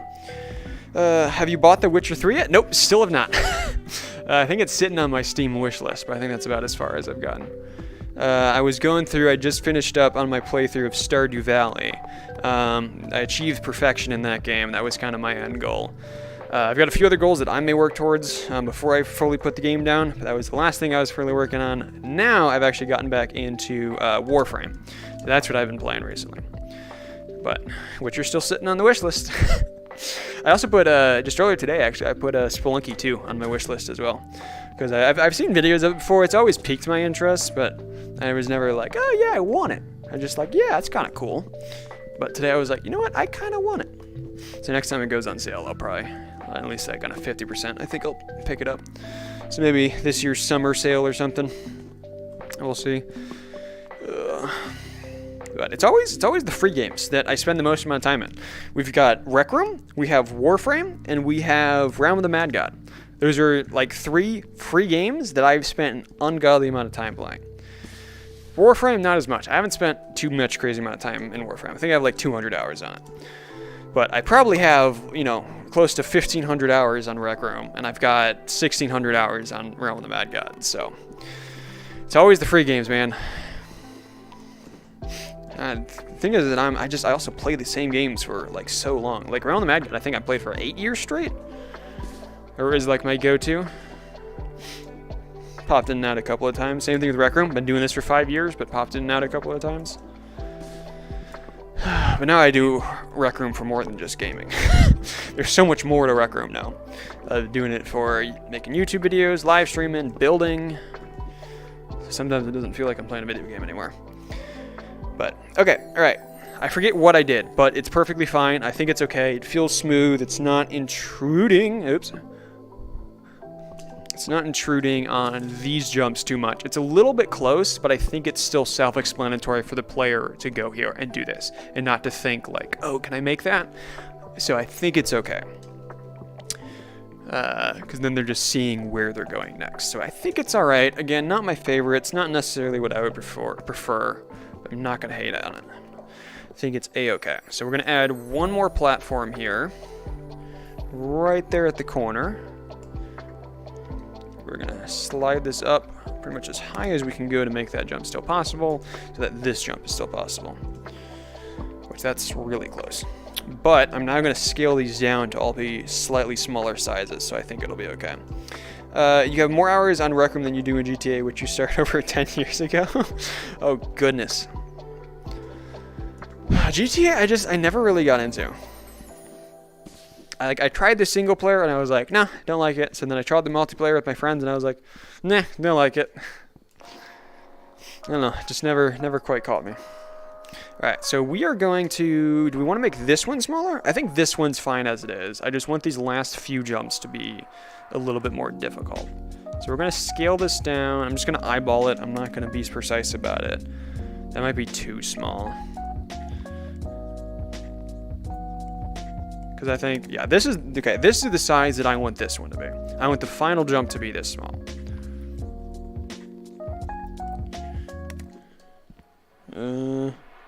Have you bought The Witcher 3 yet? Nope, still have not. I think it's sitting on my Steam wish list, but I think that's about as far as I've gotten. I was going through, I just finished up on my playthrough of Stardew Valley. I achieved perfection in that game. That was kind of my end goal. I've got a few other goals that I may work towards before I fully put the game down. But that was the last thing I was really working on. Now I've actually gotten back into Warframe. So that's what I've been playing recently. But Witcher's still sitting on the wish list. I also put, just earlier today actually, I put Spelunky 2 on my wish list as well. Because I've seen videos of it before. It's always piqued my interest, but I was never like, oh yeah, I want it. I just like, yeah, it's kind of cool. But today I was like, you know what, I kind of want it. So next time it goes on sale, I'll probably, at least like on a 50%, I think I'll pick it up. So maybe this year's summer sale or something. We'll see. But it's always the free games that I spend the most amount of time in. We've got Rec Room, we have Warframe, and we have Realm of the Mad God. Those are like 3 free games that I've spent an ungodly amount of time playing. Warframe, not as much. I haven't spent too much crazy amount of time in Warframe. I think I have like 200 hours on it. But I probably have, you know, close to 1,500 hours on Rec Room, and I've got 1,600 hours on Realm of the Mad God. So it's always the free games, man. The thing is that I also play the same games for like so long. Like Realm of the Mad God, I think I played for 8 years straight. Or is like my go-to. Popped in and out a couple of times. Same thing with Rec Room. Been doing this for 5 years, but popped in and out a couple of times. But now I do Rec Room for more than just gaming. There's so much more to Rec Room now. Doing it for making YouTube videos, live streaming, building. Sometimes it doesn't feel like I'm playing a video game anymore. But, okay, alright. I forget what I did, but it's perfectly fine. I think it's okay. It feels smooth. It's not intruding. Oops. It's not intruding on these jumps too much. It's a little bit close, but I think it's still self-explanatory for the player to go here and do this, and not to think like, oh, can I make that? So I think it's okay. Because then they're just seeing where they're going next. So I think it's alright. Again, not my favorite. It's not necessarily what I would prefer, but I'm not going to hate on it. I think it's a-okay. So we're going to add one more platform here, right there at the corner. We're going to slide this up pretty much as high as we can go to make that jump still possible, so that this jump is still possible, which that's really close. But I'm now going to scale these down to all be slightly smaller sizes, so I think it'll be okay. You have more hours on Rec Room than you do in GTA, which you started over 10 years ago. Oh, goodness. GTA, I never really got into. I tried the single player and I was like, nah, don't like it. So then I tried the multiplayer with my friends and I was like, nah, don't like it. I don't know, it just never quite caught me. Alright, so we are going to, do we want to make this one smaller? I think this one's fine as it is. I just want these last few jumps to be a little bit more difficult. So we're going to scale this down. I'm just going to eyeball it. I'm not going to be precise about it. That might be too small. Because I think, yeah, this is, okay, this is the size that I want this one to be. I want the final jump to be this small.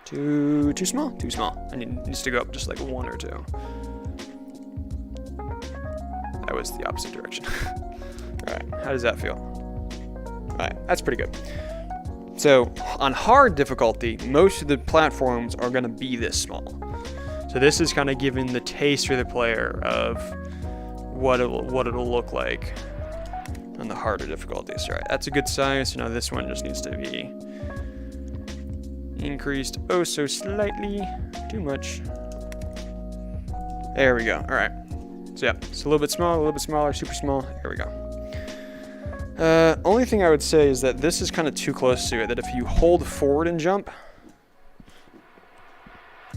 Too small? Too small. It needs to go up just like 1 or 2. That was the opposite direction. Alright, how does that feel? Alright, that's pretty good. So, on hard difficulty, most of the platforms are going to be this small. So this is kind of giving the taste for the player of what it'll look like on the harder difficulties. All right, that's a good size. So now this one just needs to be increased oh so slightly. Too much. There we go. All right. So yeah, it's a little bit small, a little bit smaller, super small. Here we go. Only thing I would say is that this is kind of too close to it, that if you hold forward and jump,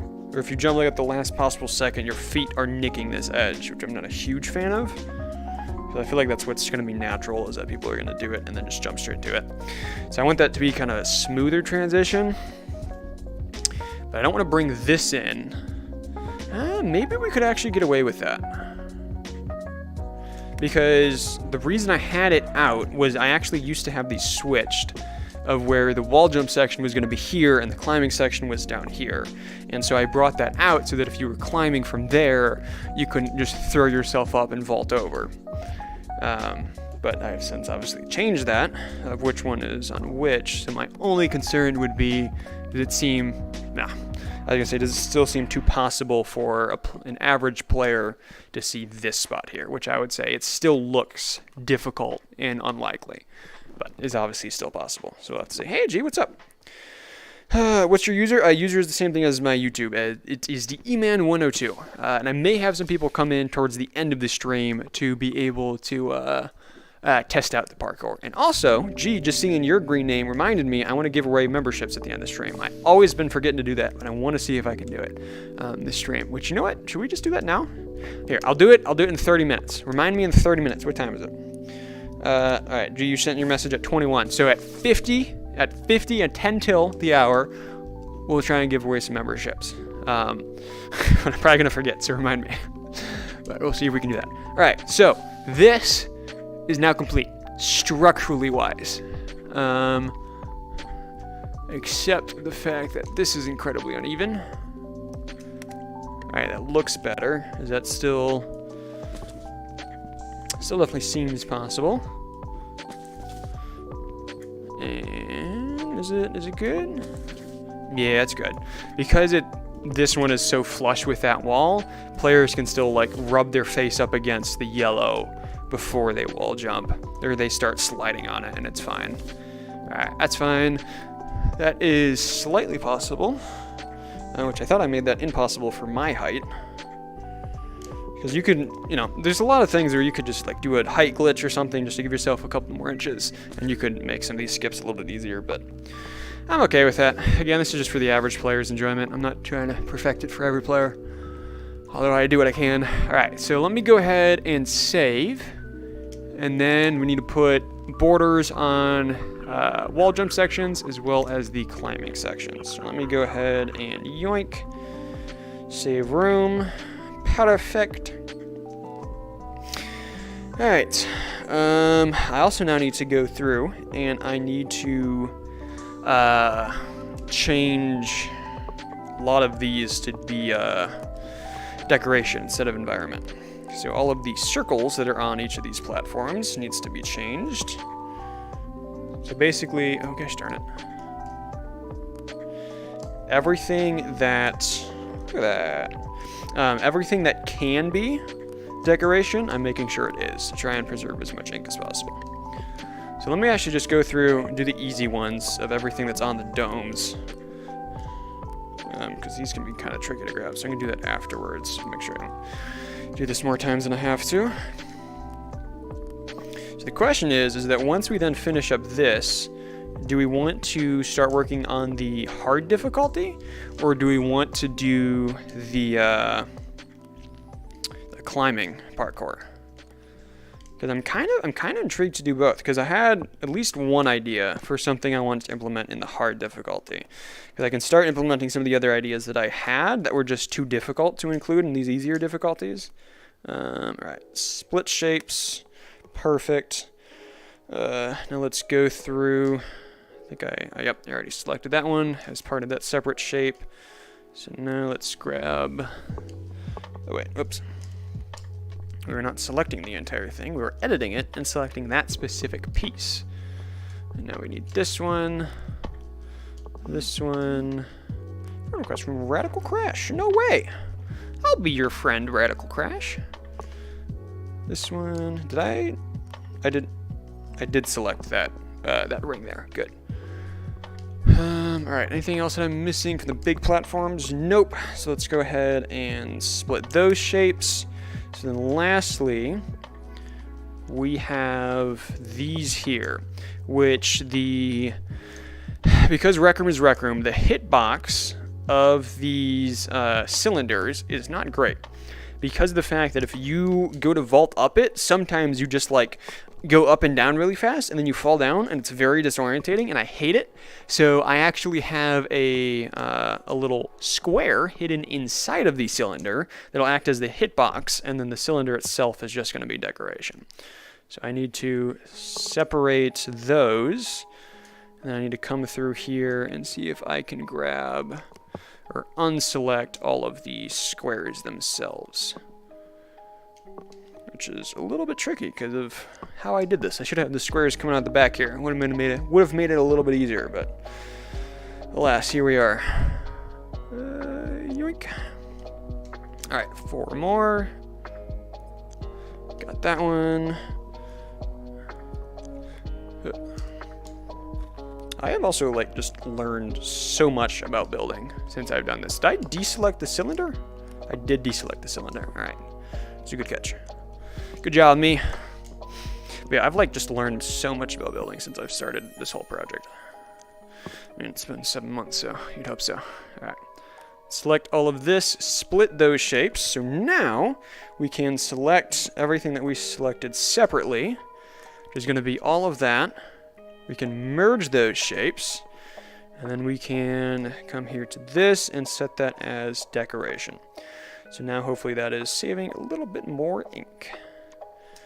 or if you jump like at the last possible second, your feet are nicking this edge, which I'm not a huge fan of. So I feel like that's what's going to be natural, is that people are going to do it and then just jump straight to it. So I want that to be kind of a smoother transition. But I don't want to bring this in. Maybe we could actually get away with that. Because the reason I had it out was I actually used to have these switched, of where the wall jump section was going to be here and the climbing section was down here. And so I brought that out so that if you were climbing from there, you couldn't just throw yourself up and vault over. But I have since obviously changed that, of which one is on which. So my only concern would be, does it seem, nah, I was going to say, does it still seem too possible for an average player to see this spot here, which I would say it still looks difficult and unlikely, but is obviously still possible. So we'll have to say, hey, G, what's up? What's your user? User is the same thing as my YouTube. It is the eman102. And I may have some people come in towards the end of the stream to be able to test out the parkour. And also, G, just seeing your green name reminded me I want to give away memberships at the end of the stream. I've always been forgetting to do that, but I want to see if I can do it this stream. Which, you know what? Should we just do that now? Here, I'll do it. I'll do it in 30 minutes. Remind me in 30 minutes. What time is it? All right, G, you sent your message at 21. So at 50 at 10 till the hour, we'll try and give away some memberships. I'm probably going to forget, so remind me. But we'll see if we can do that. All right, so this is now complete, structurally wise. Except the fact that this is incredibly uneven. All right, that looks better. Is that still definitely seems possible. And is it good? Yeah, it's good. Because this one is so flush with that wall, players can still like rub their face up against the yellow before they wall jump, or they start sliding on it, and it's fine. All right, that's fine. That is slightly possible, which I thought I made that impossible for my height. Because you could, there's a lot of things where you could just like do a height glitch or something just to give yourself a couple more inches, and you could make some of these skips a little bit easier, but I'm okay with that. Again, this is just for the average player's enjoyment. I'm not trying to perfect it for every player, although I do what I can. All right, so let me go ahead and save, and then we need to put borders on wall jump sections as well as the climbing sections. So let me go ahead and yoink, save room. Perfect. All right. I also now need to go through and I need to change a lot of these to be decoration instead of environment. So all of the circles that are on each of these platforms needs to be changed. So basically, oh gosh darn it. Everything that, look at that. Everything that can be decoration, I'm making sure it is to try and preserve as much ink as possible. So let me actually just go through and do the easy ones of everything that's on the domes. Because these can be kind of tricky to grab, so I'm going to do that afterwards to make sure I don't do this more times than I have to. So the question is that once we then finish up this, do we want to start working on the hard difficulty, or do we want to do the climbing parkour? Because I'm kind of intrigued to do both, because I had at least one idea for something I wanted to implement in the hard difficulty. Because I can start implementing some of the other ideas that I had that were just too difficult to include in these easier difficulties. All right, split shapes, perfect. Now let's go through. I think I already selected that one as part of that separate shape. So now let's grab, oh wait, oops. We were not selecting the entire thing, we were editing it and selecting that specific piece. And now we need this one, friend request from Radical Crash, no way. I'll be your friend, Radical Crash. This one, I did select that ring there, good. All right, anything else that I'm missing from the big platforms? Nope. So let's go ahead and split those shapes. So then lastly, we have these here, which because Rec Room is Rec Room, the hitbox of these cylinders is not great. Because of the fact that if you go to vault up it, sometimes you just like go up and down really fast and then you fall down and it's very disorientating and I hate it. So I actually have a little square hidden inside of the cylinder that'll act as the hitbox, and then the cylinder itself is just going to be decoration. So I need to separate those, and then I need to come through here and see if I can grab or unselect all of the squares themselves, which is a little bit tricky because of how I did this. I should have the squares coming out the back here. Would have made it a little bit easier, but alas, here we are. ink. All right, 4 more. Got that one. I have also like just learned so much about building since I've done this. Did I deselect the cylinder? I did deselect the cylinder. All right, it's a good catch. Good job, me. But yeah, I've like just learned so much about building since I've started this whole project. I mean, it's been 7 months, so you'd hope so. All right, select all of this, split those shapes. So now we can select everything that we selected separately. There's going to be all of that. We can merge those shapes, and then we can come here to this and set that as decoration. So now hopefully that is saving a little bit more ink.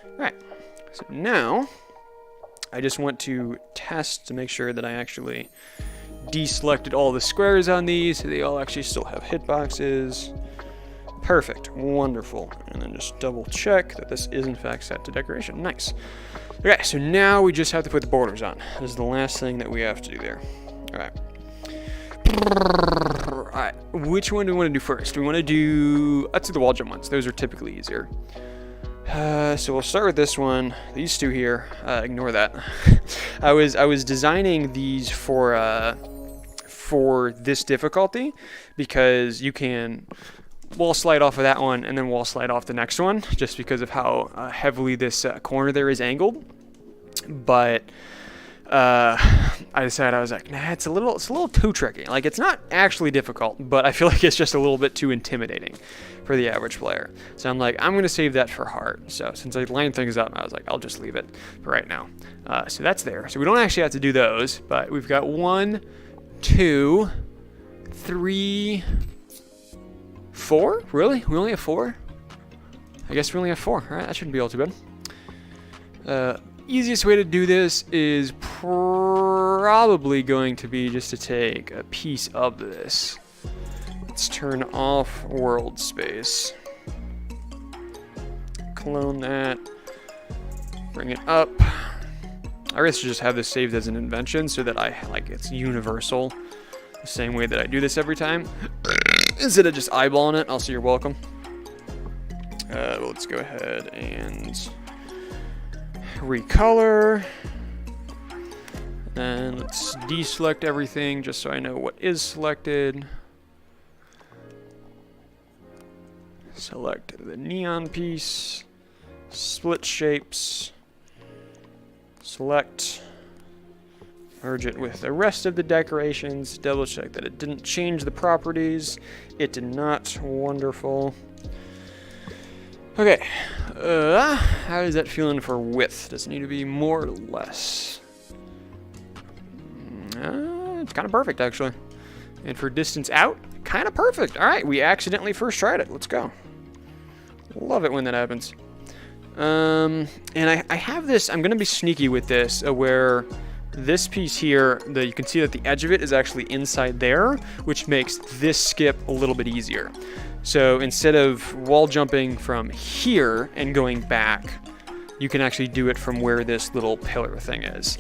All right, so now I just want to test to make sure that I actually deselected all the squares on these, so they all actually still have hitboxes. Perfect, wonderful. And then just double check that this is in fact set to decoration. Nice. Okay, so now we just have to put the borders on. This is the last thing that we have to do there. All right. All right, which one do we want to do first? We want to do, let's do the wall jump ones. Those are typically easier. So we'll start with this one. These two here, ignore that. I was designing these for this difficulty because you can wall slide off of that one and then wall slide off the next one just because of how heavily this corner there is angled. But I decided, I was like, nah, it's a little too tricky. Like, it's not actually difficult, but I feel like it's just a little bit too intimidating for the average player. So I'm like, I'm gonna save that for hard. So since I lined things up, I was like, I'll just leave it for right now. So that's there. So we don't actually have to do those, but we've got 1, 2, 3, 4? Really? We only have 4? I guess we only have 4. All right, that shouldn't be all too bad. Easiest way to do this is probably going to be just to take a piece of this. Let's turn off world space. Clone that. Bring it up. I guess I should just have this saved as an invention so that it's universal. The same way that I do this every time. Instead of just eyeballing it, also you're welcome. Let's go ahead and recolor. And let's deselect everything just so I know what is selected. Select the neon piece. Split shapes. Select. Merge it with the rest of the decorations. Double check that it didn't change the properties. It did not. Wonderful. Okay. How is that feeling for width? Does it need to be more or less? It's kind of perfect, actually. And for distance out, kind of perfect. All right, we accidentally first tried it. Let's go. Love it when that happens. And I have this. I'm going to be sneaky with this, where this piece here, you can see that the edge of it is actually inside there, which makes this skip a little bit easier. So instead of wall jumping from here and going back, you can actually do it from where this little pillar thing is.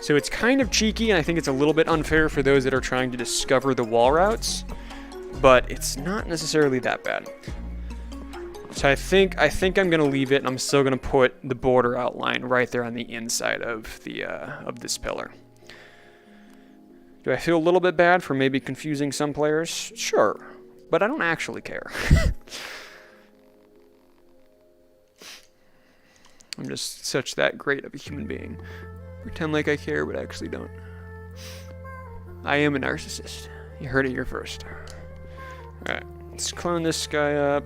So it's kind of cheeky, and I think it's a little bit unfair for those that are trying to discover the wall routes, but it's not necessarily that bad. So I think I'm gonna leave it, and I'm still gonna put the border outline right there on the inside of the of this pillar. Do I feel a little bit bad for maybe confusing some players? Sure, but I don't actually care. I'm just such that great of a human being. Pretend like I care, but I actually don't. I am a narcissist. You heard it here first. Alright, let's clone this guy up.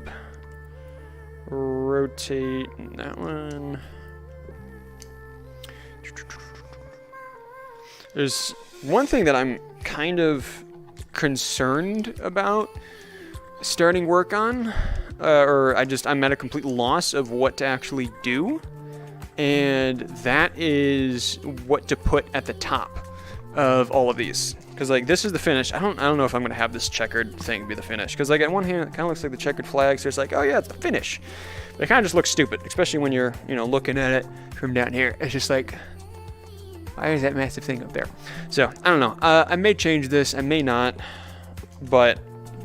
Rotate that one. There's one thing that I'm kind of concerned about starting work on, I'm at a complete loss of what to actually do, and that is what to put at the top of all of these. Because like this is the finish. I don't know if I'm gonna have this checkered thing be the finish. Because like at one hand it kind of looks like the checkered flag, so it's like, oh yeah, it's the finish. But it kind of just looks stupid, especially when you're looking at it from down here. It's just like, why is that massive thing up there? So I don't know. I may change this, I may not, but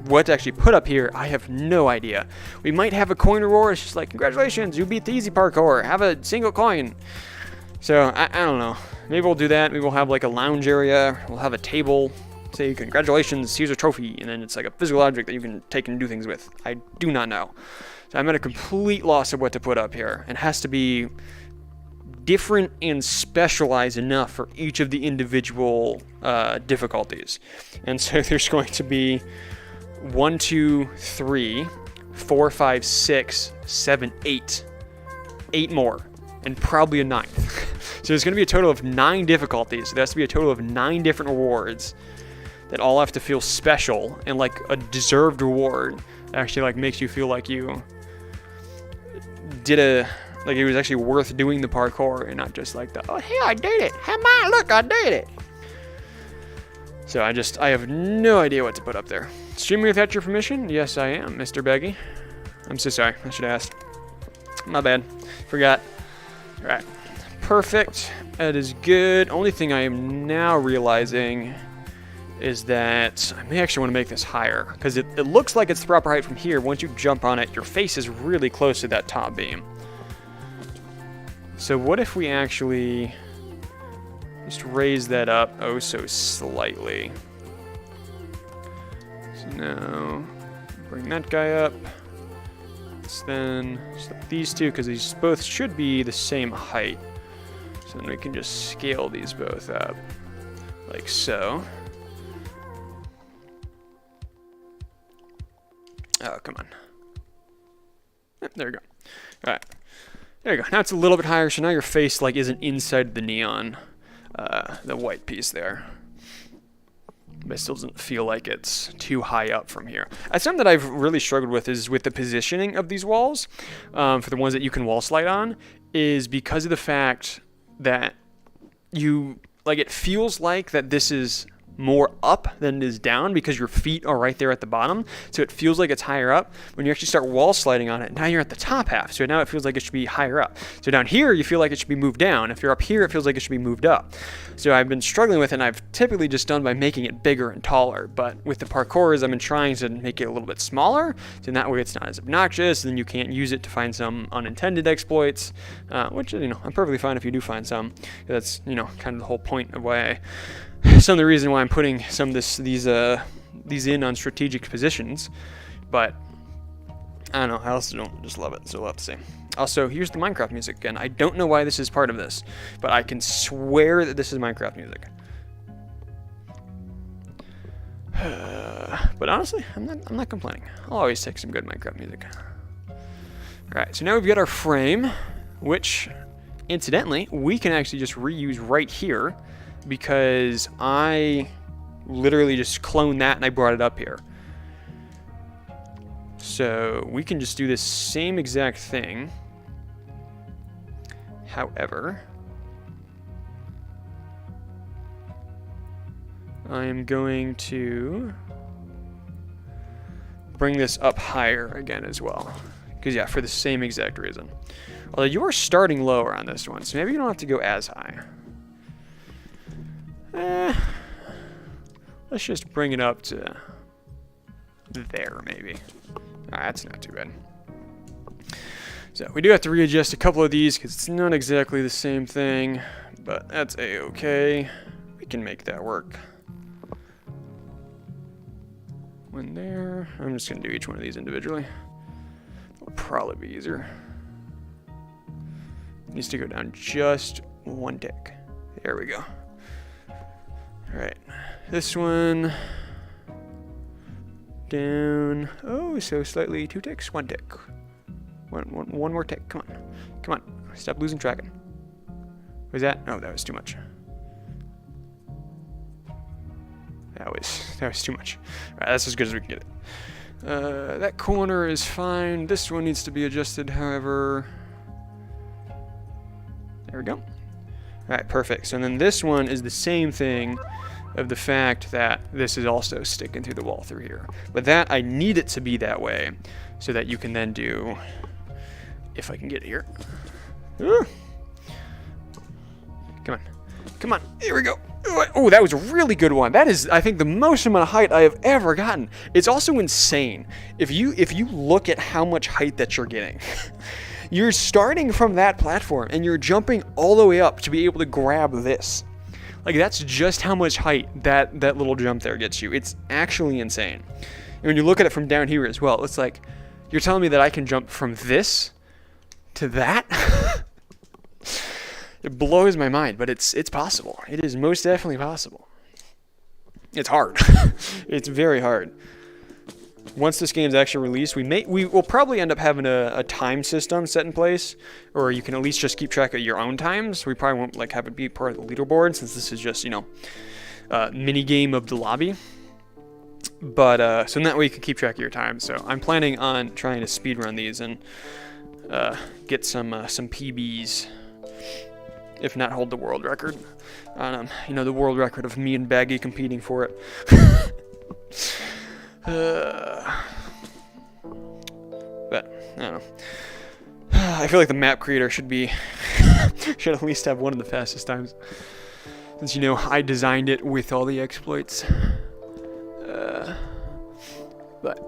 what to actually put up here, I have no idea. We might have a coin reward. It's just like, congratulations, you beat the easy parkour. Have a single coin. So, I don't know. Maybe we'll do that. Maybe we'll have like a lounge area. We'll have a table. Say, congratulations, here's a trophy. And then it's like a physical object that you can take and do things with. I do not know. So I'm at a complete loss of what to put up here. It has to be different and specialized enough for each of the individual difficulties. And so there's going to be 1, 2, 3, 4, 5, 6, 7, 8. 8 more. And probably a 9th. So there's going to be a total of 9 difficulties. So there has to be a total of 9 different rewards that all have to feel special and like a deserved reward that actually like makes you feel like you did like it was actually worth doing the parkour and not just like the, oh, hey, I did it. Hey, man, look, I did it. So I have no idea what to put up there. Streaming without your permission? Yes, I am, Mr. Beggy. I'm so sorry. I should have asked. My bad. Forgot. All right. Perfect. That is good. Only thing I am now realizing is that I may actually want to make this higher because it looks like it's the proper height from here. Once you jump on it, your face is really close to that top beam. So what if we actually just raise that up oh so slightly? So now bring that guy up. Let's then select these two because these both should be the same height. So then we can just scale these both up like so. Oh, come on. Yep, there we go. All right. There you go. Now it's a little bit higher, so now your face like isn't inside the neon, the white piece there. But it still doesn't feel like it's too high up from here. Something that I've really struggled with is with the positioning of these walls, for the ones that you can wall slide on, is because of the fact that it feels like that this is more up than it is down because your feet are right there at the bottom. So it feels like it's higher up. When you actually start wall sliding on it, now you're at the top half. So now it feels like it should be higher up. So down here, you feel like it should be moved down. If you're up here, it feels like it should be moved up. So I've been struggling with it, and I've typically just done by making it bigger and taller. But with the parkours, I've been trying to make it a little bit smaller. So that way it's not as obnoxious, and then you can't use it to find some unintended exploits, which, I'm perfectly fine if you do find some. That's, kind of the whole point of why some of the reason why I'm putting some of these in on strategic positions, but I don't know. I also don't just love it, so we'll have to see. Also, here's the Minecraft music again. I don't know why this is part of this, but I can swear that this is Minecraft music. But honestly, I'm not complaining. I'll always take some good Minecraft music. All right, so now we've got our frame, which, incidentally, we can actually just reuse right here, because I literally just cloned that and I brought it up here. So we can just do this same exact thing. However, I am going to bring this up higher again as well. Because, yeah, for the same exact reason. Although you are starting lower on this one, so maybe you don't have to go as high. Let's just bring it up to there, maybe. That's not too bad. So we do have to readjust a couple of these because it's not exactly the same thing, but that's a-okay. We can make that work. One there. I'm just going to do each one of these individually. It'll probably be easier. Needs to go down just one tick. There we go. Alright, this one down, oh, so slightly 2 ticks, 1 tick. One more tick, come on, stop losing track. Was that? No, that was too much. That was too much. Alright, that's as good as we can get it. That corner is fine. This one needs to be adjusted, however. There we go. Alright, perfect. So then this one is the same thing of the fact that this is also sticking through the wall through here. But that, I need it to be that way so that you can then do, if I can get it here. Ooh. Come on, here we go. Oh, that was a really good one. That is, I think, the most amount of height I have ever gotten. It's also insane. If you look at how much height that you're getting, you're starting from that platform and you're jumping all the way up to be able to grab this. Like, that's just how much height that little jump there gets you. It's actually insane. And when you look at it from down here as well, it's like, you're telling me that I can jump from this to that? It blows my mind, but it's possible. It is most definitely possible. It's hard. It's very hard. Once this game's actually released, we will probably end up having a time system set in place, or you can at least just keep track of your own times. We probably won't like have it be part of the leaderboard, since this is just, you know, mini game of the lobby. But so in that way you can keep track of your time. So I'm planning on trying to speedrun these and get some PBs. If not hold the world record. You know, the world record of me and Baggy competing for it. But, I don't know. I feel like the map creator should at least have one of the fastest times. Since, you know, I designed it with all the exploits. But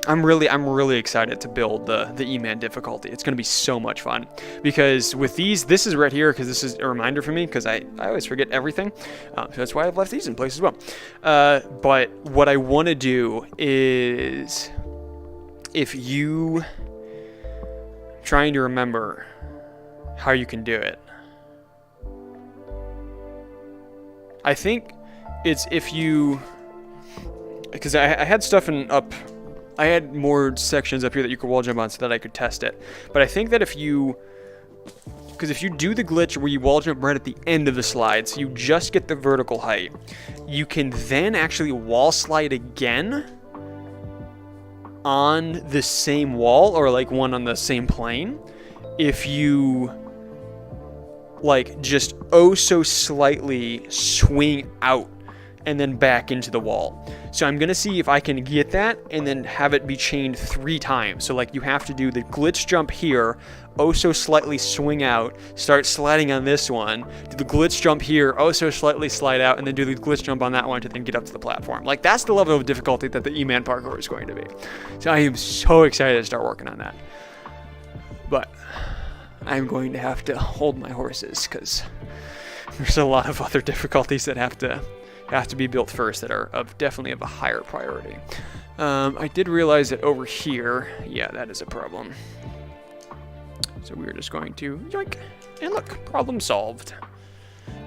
I'm really excited to build the E-Man difficulty. It's going to be so much fun. Because with these, this is right here, because this is a reminder for me, because I always forget everything. So that's why I've left these in place as well. But what I want to do is, if you trying to remember how you can do it, I think it's if you, because I had stuff I had more sections up here that you could wall jump on so that I could test it. But I think that if you do the glitch where you wall jump right at the end of the slide, so you just get the vertical height, you can then actually wall slide again on the same wall, or like one on the same plane, if you like just oh so slightly swing out and then back into the wall. So I'm gonna see if I can get that and then have it be chained 3 times. So like you have to do the glitch jump here, oh so slightly swing out, start sliding on this one, do the glitch jump here, oh so slightly slide out, and then do the glitch jump on that one to then get up to the platform. Like, that's the level of difficulty that the E-Man parkour is going to be. So I am so excited to start working on that. But I'm going to have to hold my horses, because there's a lot of other difficulties that have to be built first that are definitely of a higher priority. I did realize that over here, yeah, that is a problem. So we're just going to yoink, and look, problem solved.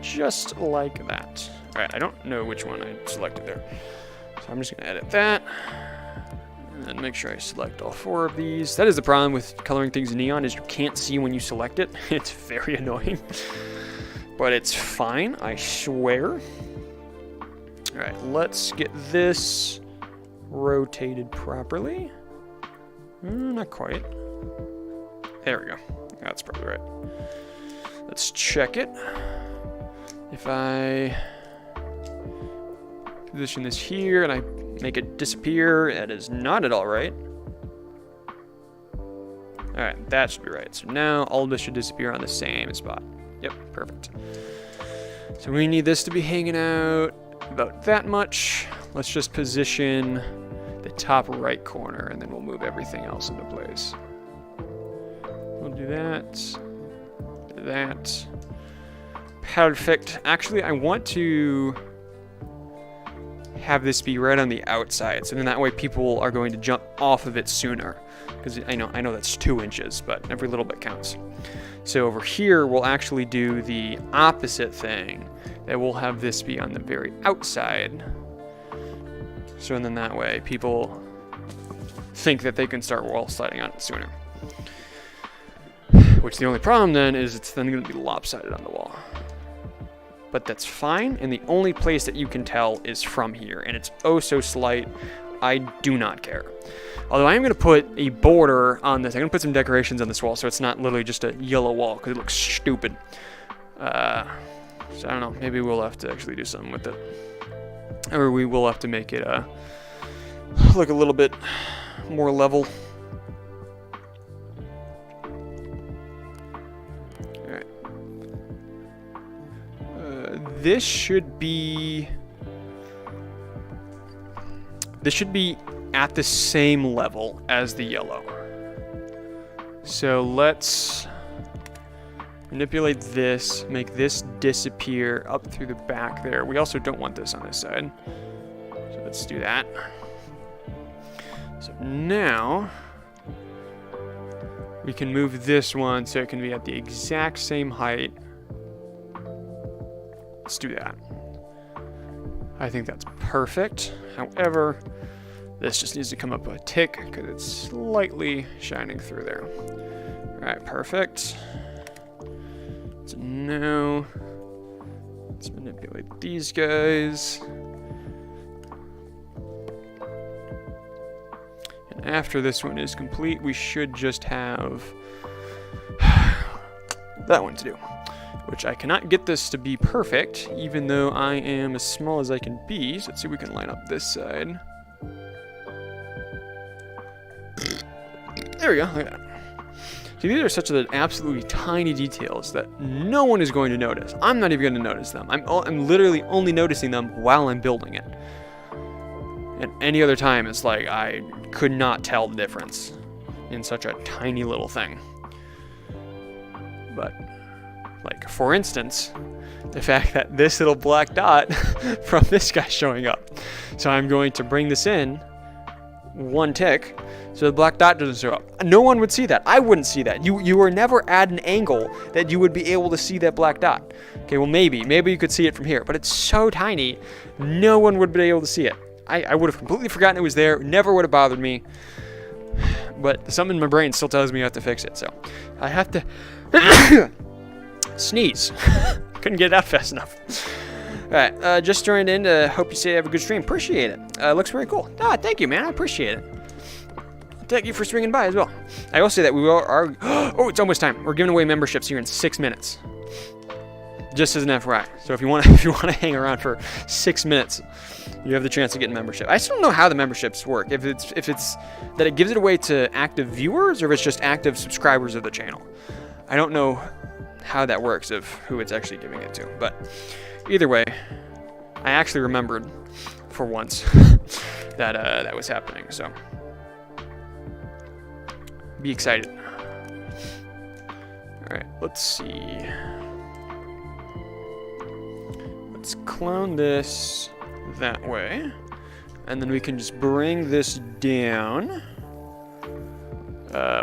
Just like that. All right, I don't know which one I selected there. So I'm just gonna edit that. And then make sure I select all 4 of these. That is the problem with coloring things neon, is you can't see when you select it. It's very annoying. But it's fine, I swear. All right, let's get this rotated properly. Not quite. There we go. That's probably right. Let's check it. If I position this here and I make it disappear, that is not at all right. All right, that should be right. So now all of this should disappear on the same spot. Yep, perfect. So we need this to be hanging out about that much. Let's just position the top right corner, and then we'll move everything else into place. We'll do that. Perfect. Actually, I want to have this be right on the outside, so then that way people are going to jump off of it sooner. Because I know that's 2 inches, but every little bit counts. So over here, we'll actually do the opposite thing. That we'll have this be on the very outside. So then that way people think that they can start wall sliding on it sooner. Which the only problem then is it's then going to be lopsided on the wall. But that's fine, and the only place that you can tell is from here, and it's oh so slight. I do not care. Although I am going to put a border on this. I'm going to put some decorations on this wall so it's not literally just a yellow wall, because it looks stupid. So I don't know, maybe we'll have to actually do something with it. Or we will have to make it look a little bit more level. Alright. this should be at the same level as the yellow. So let's manipulate this, make this disappear up through the back there. We also don't want this on this side. So let's do that. So now we can move this one so it can be at the exact same height. Let's do that. I think that's perfect. However, this just needs to come up a tick because it's slightly shining through there. All right, perfect. So now let's manipulate these guys. And after this one is complete, we should just have that one to do, which I cannot get this to be perfect, even though I am as small as I can be. So let's see if we can line up this side. There we go, look at that. See, these are such absolutely tiny details that no one is going to notice. I'm not even going to notice them. I'm literally only noticing them while I'm building it. And any other time, it's like I could not tell the difference in such a tiny little thing. But, like, for instance, the fact that this little black dot from this guy showing up. So I'm going to bring this in one tick so the black dot doesn't show up. No one would see that. I wouldn't see that. You were never at an angle that you would be able to see that black dot. Okay, well maybe you could see it from here, but it's so tiny, no one would be able to see it. I would have completely forgotten it was there, never would have bothered me, but something in my brain still tells me I have to fix it, so I have to sneeze. Couldn't get it out fast enough. Alright, just joined in to hope you say you have a good stream. Appreciate it. Looks very cool. Ah, thank you, man. I appreciate it. Thank you for swinging by as well. I will say that we are oh, it's almost time. We're giving away memberships here in 6 minutes. Just as an FYI. So if you want to hang around for 6 minutes, you have the chance to get a membership. I still don't know how the memberships work. If it's that it gives it away to active viewers, or if it's just active subscribers of the channel. I don't know how that works, of who it's actually giving it to. But either way, I actually remembered for once that that was happening. So be excited. All right, let's see. Let's clone this that way, and then we can just bring this down,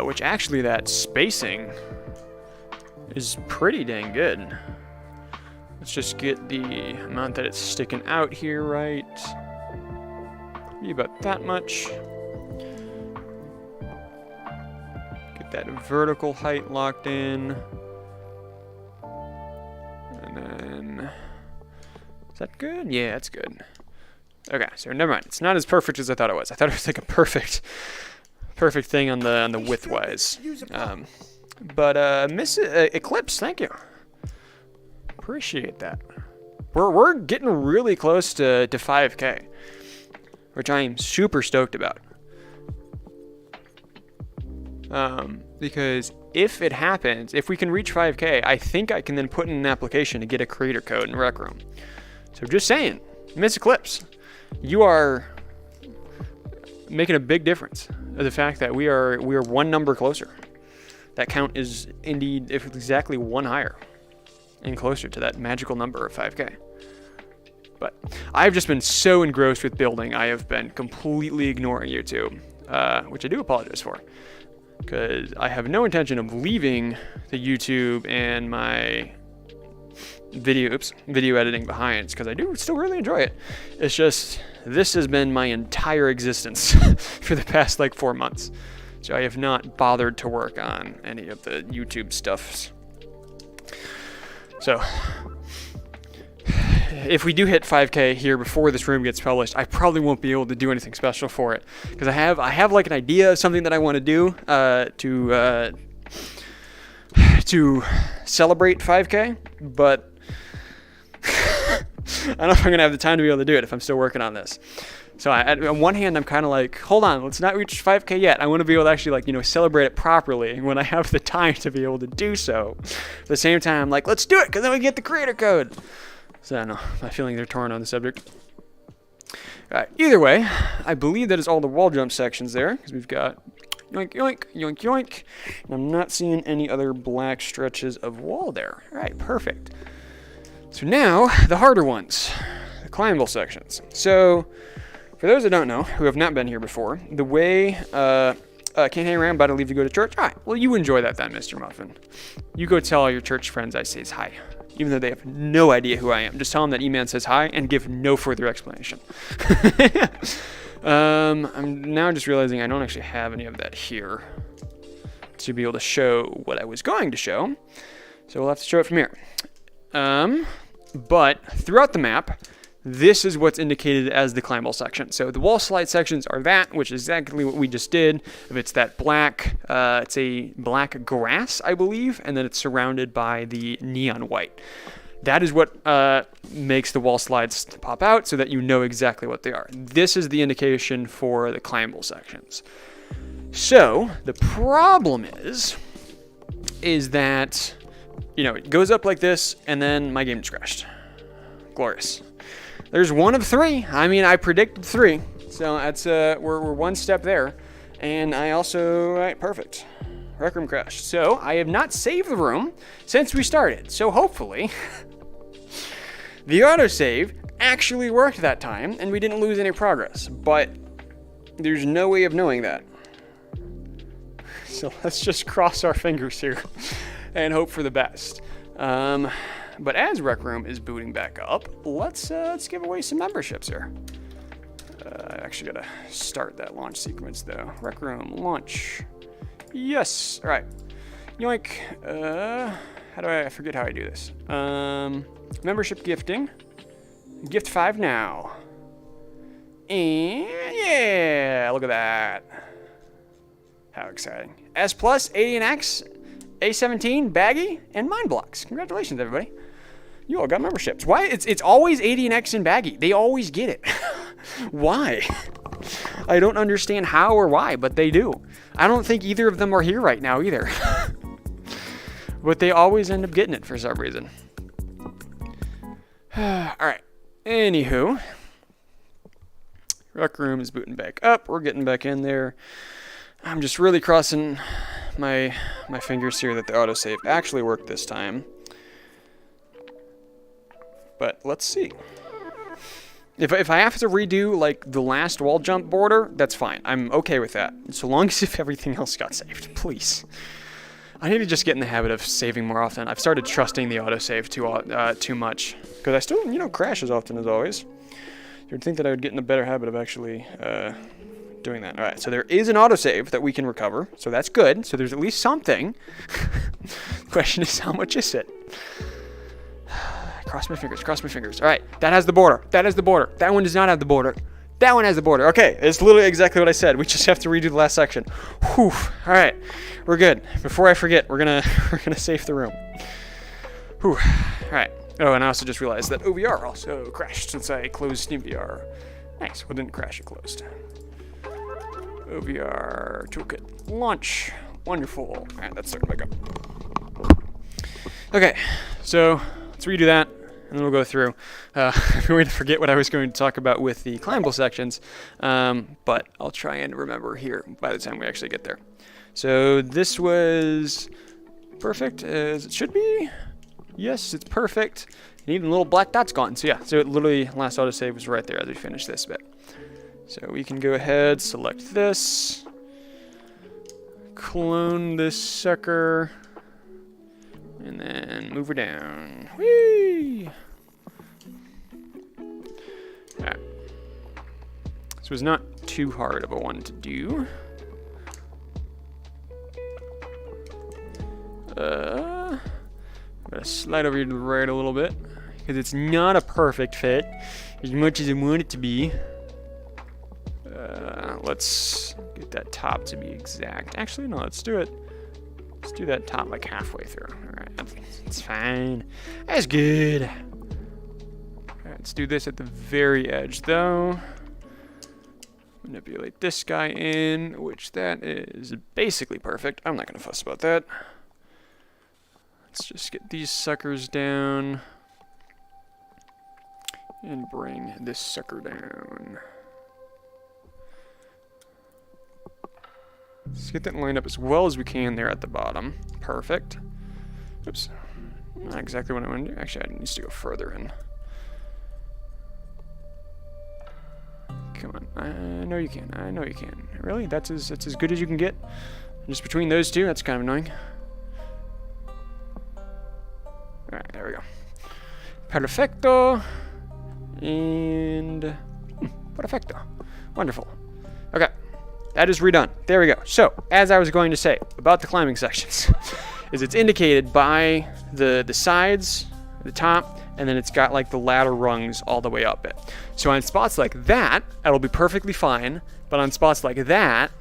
which actually that spacing is pretty dang good. Let's just get the amount that it's sticking out here right. Be about that much. Get that vertical height locked in. And then, is that good? Yeah, that's good. Okay, so never mind. It's not as perfect as I thought it was. I thought it was like a perfect thing on the width wise. But Miss Eclipse, thank you. Appreciate that. We're getting really close to 5K, which I am super stoked about. Because if it happens, if we can reach 5K, I think I can then put in an application to get a creator code in Rec Room. So just saying, Miss Eclipse, you are making a big difference of the fact that we are one number closer. That count is indeed, if exactly one higher and closer to that magical number of 5K. But I've just been so engrossed with building, I have been completely ignoring YouTube, which I do apologize for, because I have no intention of leaving the YouTube and my video editing behind, because I do still really enjoy it. It's just, this has been my entire existence for the past like 4 months. So I have not bothered to work on any of the YouTube stuff. So if we do hit 5K here before this room gets published, I probably won't be able to do anything special for it, because I have like an idea of something that I want to do to celebrate 5K, but I don't know if I'm gonna have the time to be able to do it if I'm still working on this. So on one hand, I'm kind of like, hold on, let's not reach 5K yet. I want to be able to actually, like, you know, celebrate it properly when I have the time to be able to do so. At the same time, I'm like, let's do it, because then we get the creator code. So I don't know. My feelings are torn on the subject. Alright, either way, I believe that is all the wall jump sections there, because we've got yoink, yoink, yoink, yoink. And I'm not seeing any other black stretches of wall there. Alright, perfect. So now, the harder ones, the climbable sections. So, for those that don't know, who have not been here before, the way, can't hang around, about to leave to go to church. Alright, well, you enjoy that then, Mr. Muffin. You go tell all your church friends I says hi. Even though they have no idea who I am. Just tell them that E-Man says hi and give no further explanation. I'm now just realizing I don't actually have any of that here to be able to show what I was going to show. So we'll have to show it from here. But throughout the map, this is what's indicated as the climbable section. So the wall slide sections are that, which is exactly what we just did. If it's that black, it's a black grass, I believe, and then it's surrounded by the neon white. That is what makes the wall slides pop out so that you know exactly what they are. This is the indication for the climbable sections. So the problem is that, you know, it goes up like this and then my game just crashed. Glorious. There's one of three. I mean, I predicted 3, so that's we're one step there. And I also, right, perfect. Rec room crashed. So I have not saved the room since we started. So hopefully, the autosave actually worked that time, and we didn't lose any progress. But there's no way of knowing that. So let's just cross our fingers here and hope for the best. But as Rec Room is booting back up, let's give away some memberships here. I actually gotta start that launch sequence though. Rec Room launch. Yes. All right. Yoink. How do I forget how I do this? Membership gifting. Gift 5 now. And yeah, look at that. How exciting. S plus, 80 and X, A17, Baggy, and Mind Blocks. Congratulations, everybody. You all got memberships. Why? It's always 80 and X and Baggy. They always get it. Why? I don't understand how or why, but they do. I don't think either of them are here right now either. But they always end up getting it for some reason. Alright. Anywho. Rec Room is booting back up. We're getting back in there. I'm just really crossing my fingers here that the autosave actually worked this time. But let's see. If I have to redo like the last wall jump border, that's fine. I'm okay with that. So long as if everything else got saved, please. I need to just get in the habit of saving more often. I've started trusting the autosave too much. Because I still, crash as often as always. You would think that I would get in a better habit of actually doing that. Alright, so there is an autosave that we can recover. So that's good. So there's at least something. The question is, how much is it? Cross my fingers, cross my fingers. Alright, that has the border. That has the border. That one does not have the border. That one has the border. Okay, it's literally exactly what I said. We just have to redo the last section. Whew. Alright, we're good. Before I forget, we're gonna save the room. Whew. Alright. Oh, and I also just realized that OVR also crashed since I closed SteamVR. Nice. Well, didn't crash, it closed. OVR toolkit launch. Wonderful. Alright, that's starting back up. Okay, so let's redo that, and then we'll go through. I'm going to forget what I was going to talk about with the climbable sections, but I'll try and remember here by the time we actually get there. So this was perfect as it should be. Yes, it's perfect. And even the little black dot's gone. So yeah, so it literally, last autosave was right there as we finished this bit. So we can go ahead, select this, clone this sucker, and then move her down. Whee! Alright. This was not too hard of a one to do. I'm gonna slide over here to the right a little bit, because it's not a perfect fit, as much as I want it to be. Let's get that top to be exact. Actually, no, let's do it. Let's do that top like halfway through. Alright, it's fine. That's good. Alright, let's do this at the very edge, though. Manipulate this guy in, which that is basically perfect. I'm not going to fuss about that. Let's just get these suckers down. And bring this sucker down. Let's get that lined up as well as we can there at the bottom. Perfect. Oops. Not exactly what I want to do. Actually, I need to go further in. Come on. I know you can. I know you can. Really? That's as good as you can get? Just between those two? That's kind of annoying. Alright, there we go. Perfecto. And... perfecto. Wonderful. Okay. That is redone. There we go. So, as I was going to say about the climbing sections, is it's indicated by the sides, the top, and then it's got like the ladder rungs all the way up it. So on spots like that, that'll be perfectly fine, but on spots like that,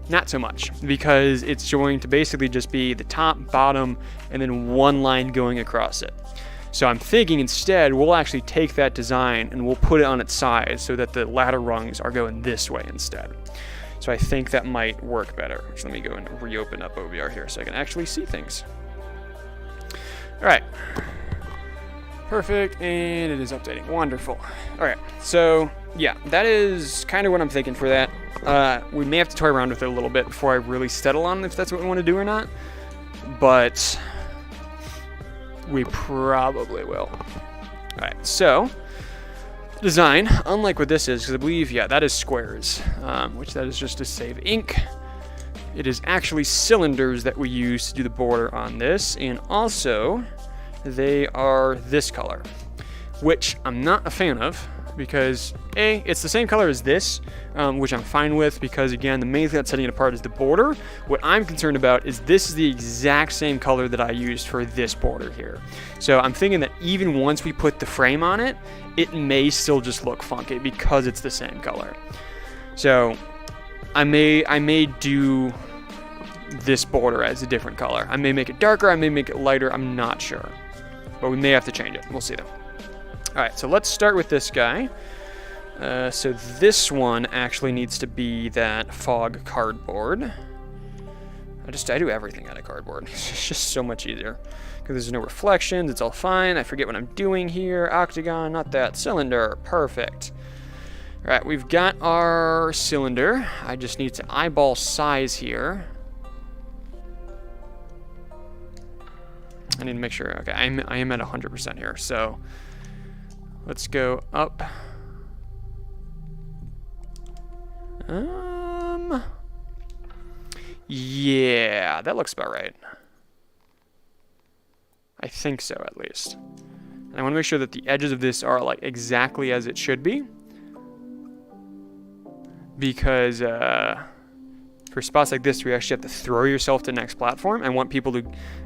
not so much, because it's going to basically just be the top, bottom, and then one line going across it. So I'm thinking instead we'll actually take that design and we'll put it on its side so that the ladder rungs are going this way instead. So I think that might work better. So let me go and reopen up OBR here so I can actually see things. All right. Perfect, and it is updating. Wonderful. All right, so yeah, that is kind of what I'm thinking for that. We may have to toy around with it a little bit before I really settle on if that's what we want to do or not, but we probably will. All right, so design, unlike what this is, because I believe, yeah, that is squares, which that is just to save ink. It is actually cylinders that we use to do the border on this, and also they are this color, which I'm not a fan of because A, it's the same color as this, which I'm fine with because, again, the main thing that's setting it apart is the border. What I'm concerned about is this is the exact same color that I used for this border here. So I'm thinking that even once we put the frame on it, it may still just look funky because it's the same color. So I may do this border as a different color. I may make it darker, I may make it lighter, I'm not sure. But we may have to change it. We'll see though. All right, so let's start with this guy. So this one actually needs to be that fog cardboard. I do everything out of cardboard. It's just so much easier because there's no reflections. It's all fine. I forget what I'm doing here. Octagon, not that. Cylinder, perfect. All right, we've got our cylinder. I just need to eyeball size here. I need to make sure. Okay, I am at 100% here. So let's go up. Yeah, that looks about right. I think so, at least. And I want to make sure that the edges of this are like exactly as it should be, because for spots like this, you actually have to throw yourself to the next platform. I want people to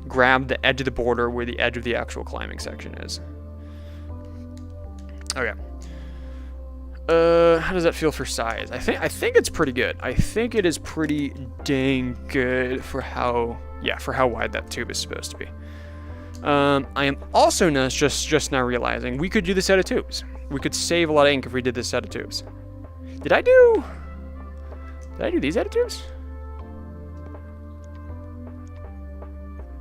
grab the edge of the border where the edge of the actual climbing section is. Okay. How does that feel for size? I think it's pretty good. I think it is pretty dang good for how wide that tube is supposed to be. I am also just now realizing we could do this out of tubes. We could save a lot of ink if we did this out of tubes. Did I do these out of tubes?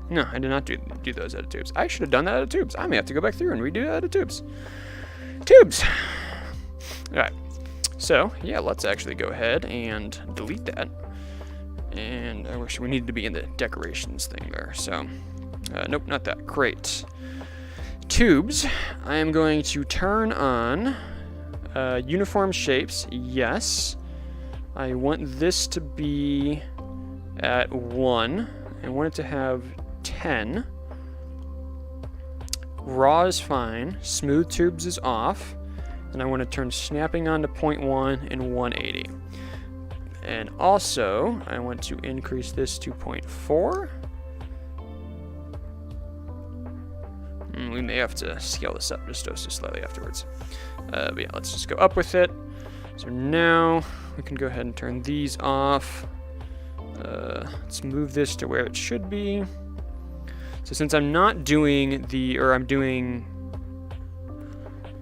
No, I did not do those out of tubes. I should have done that out of tubes. I may have to go back through and redo that out of tubes. Tubes! Alright, so, yeah, let's actually go ahead and delete that. And I wish we needed to be in the decorations thing there, so... nope, not that. Great. Tubes. I am going to turn on uniform shapes. Yes. I want this to be at 1. I want it to have 10. Raw is fine. Smooth tubes is off. And I want to turn snapping on to 0.1 and 180. And also, I want to increase this to 0.4. We may have to scale this up just so slightly afterwards. But yeah, let's just go up with it. So now we can go ahead and turn these off. Let's move this to where it should be. So since I'm not doing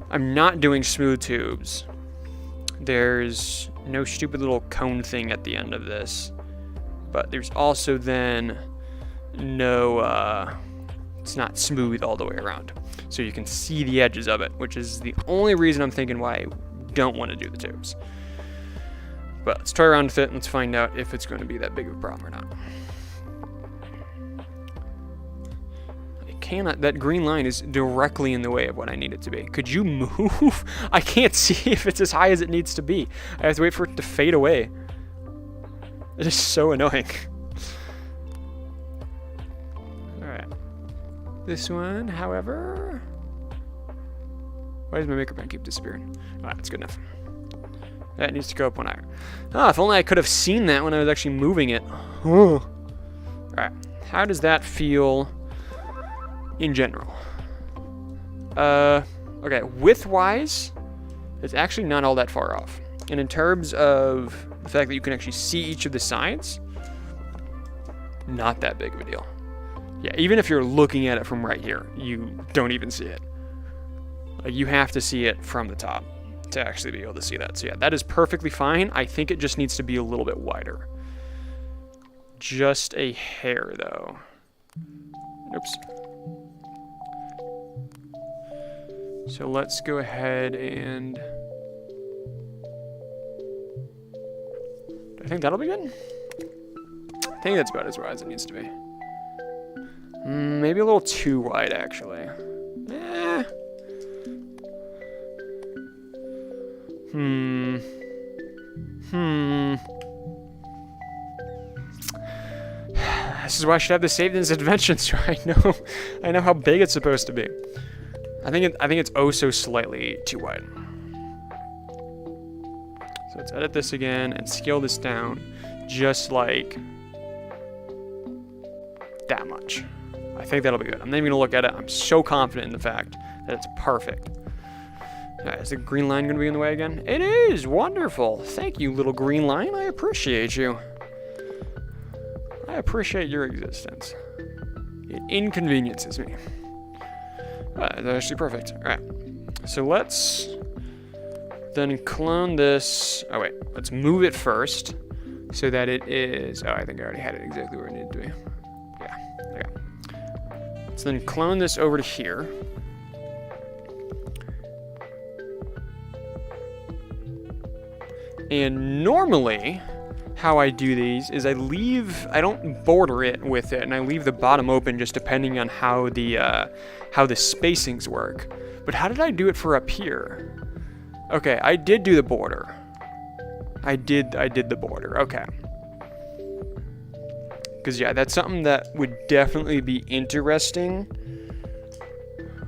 I'm not doing smooth tubes, there's no stupid little cone thing at the end of this. But there's also then no, it's not smooth all the way around. so you can see the edges of it, which is the only reason I'm thinking why I don't want to do the tubes. But let's try around with it and let's find out if it's going to be that big of a problem or not. I cannot, that green line is directly in the way of what I need it to be. Could you move? I can't see if it's as high as it needs to be. I have to wait for it to fade away. It is so annoying. Alright. This one, however... Why does my maker pen keep disappearing? Alright, that's good enough. That needs to go up one higher. Ah, if only I could have seen that when I was actually moving it. Oh. Alright, how does that feel in general? Okay, width-wise, it's actually not all that far off. And in terms of the fact that you can actually see each of the sides, not that big of a deal. Yeah, even if you're looking at it from right here, you don't even see it. Like, you have to see it from the top to actually be able to see that. So yeah, that is perfectly fine. I think it just needs to be a little bit wider. Just a hair, though. Oops. So let's go ahead and... I think that'll be good. I think that's about as wide as it needs to be. Maybe a little too wide, actually. This is why I should have this saved in this adventure, so I know how big it's supposed to be. I think it's oh so slightly too wide. So let's edit this again and scale this down just like that much. I think that'll be good. I'm not even gonna look at it. I'm so confident in the fact that it's perfect. Alright, is the green line gonna be in the way again? It is! Wonderful! Thank you, little green line. I appreciate you. I appreciate your existence. It inconveniences me. That's actually perfect. Alright. So let's then clone this. Oh wait, let's move it first so that it is... Oh, I think I already had it exactly where it needed to be. Yeah, okay. Let's then clone this over to here. And normally, how I do these is I don't border it with it, and I leave the bottom open just depending on how the spacings work. But how did I do it for up here? Okay, I did do the border. I did the border, okay. Because yeah, that's something that would definitely be interesting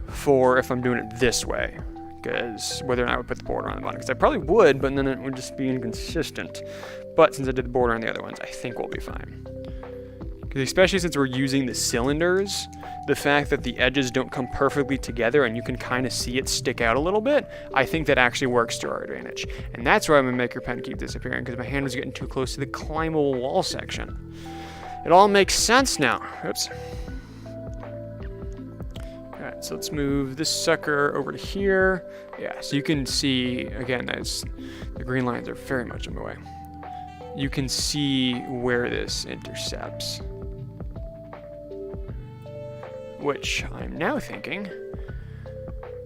for if I'm doing it this way. Because whether or not I would put the border on the bottom. Because I probably would, but then it would just be inconsistent. But since I did the border on the other ones, I think we'll be fine. Because especially since we're using the cylinders, the fact that the edges don't come perfectly together and you can kind of see it stick out a little bit, I think that actually works to our advantage. And that's why I'm going to make your pen keep disappearing, because my hand was getting too close to the climbable wall section. It all makes sense now. Oops. Alright, so let's move this sucker over to here. Yeah, so you can see, again, the green lines are very much in the way. You can see where this intercepts. Which I'm now thinking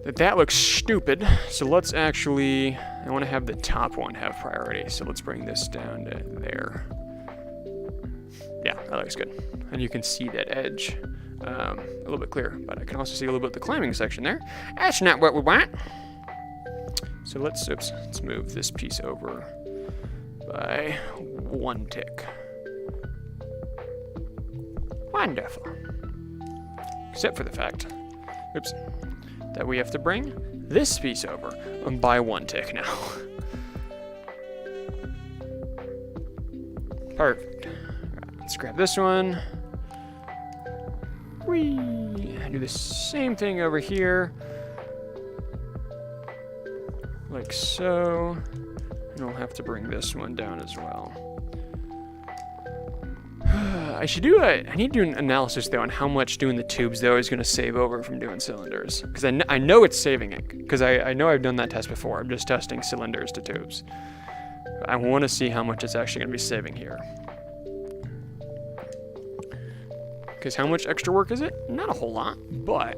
that looks stupid. So let's actually, I want to have the top one have priority. So let's bring this down to there. Yeah, that looks good. And you can see that edge a little bit clearer, but I can also see a little bit of the climbing section there. That's not what we want. So let's move this piece over by 1 tick. Wonderful. Except for the fact, that we have to bring this piece over by 1 tick now. Perfect. Right, let's grab this one. Do the same thing over here. Like so. And I'll have to bring this one down as well. I need to do an analysis though on how much doing the tubes though is going to save over from doing cylinders. Because I know it's saving it. Because I know I've done that test before. I'm just testing cylinders to tubes. I want to see how much it's actually going to be saving here. Because how much extra work is it? Not a whole lot, but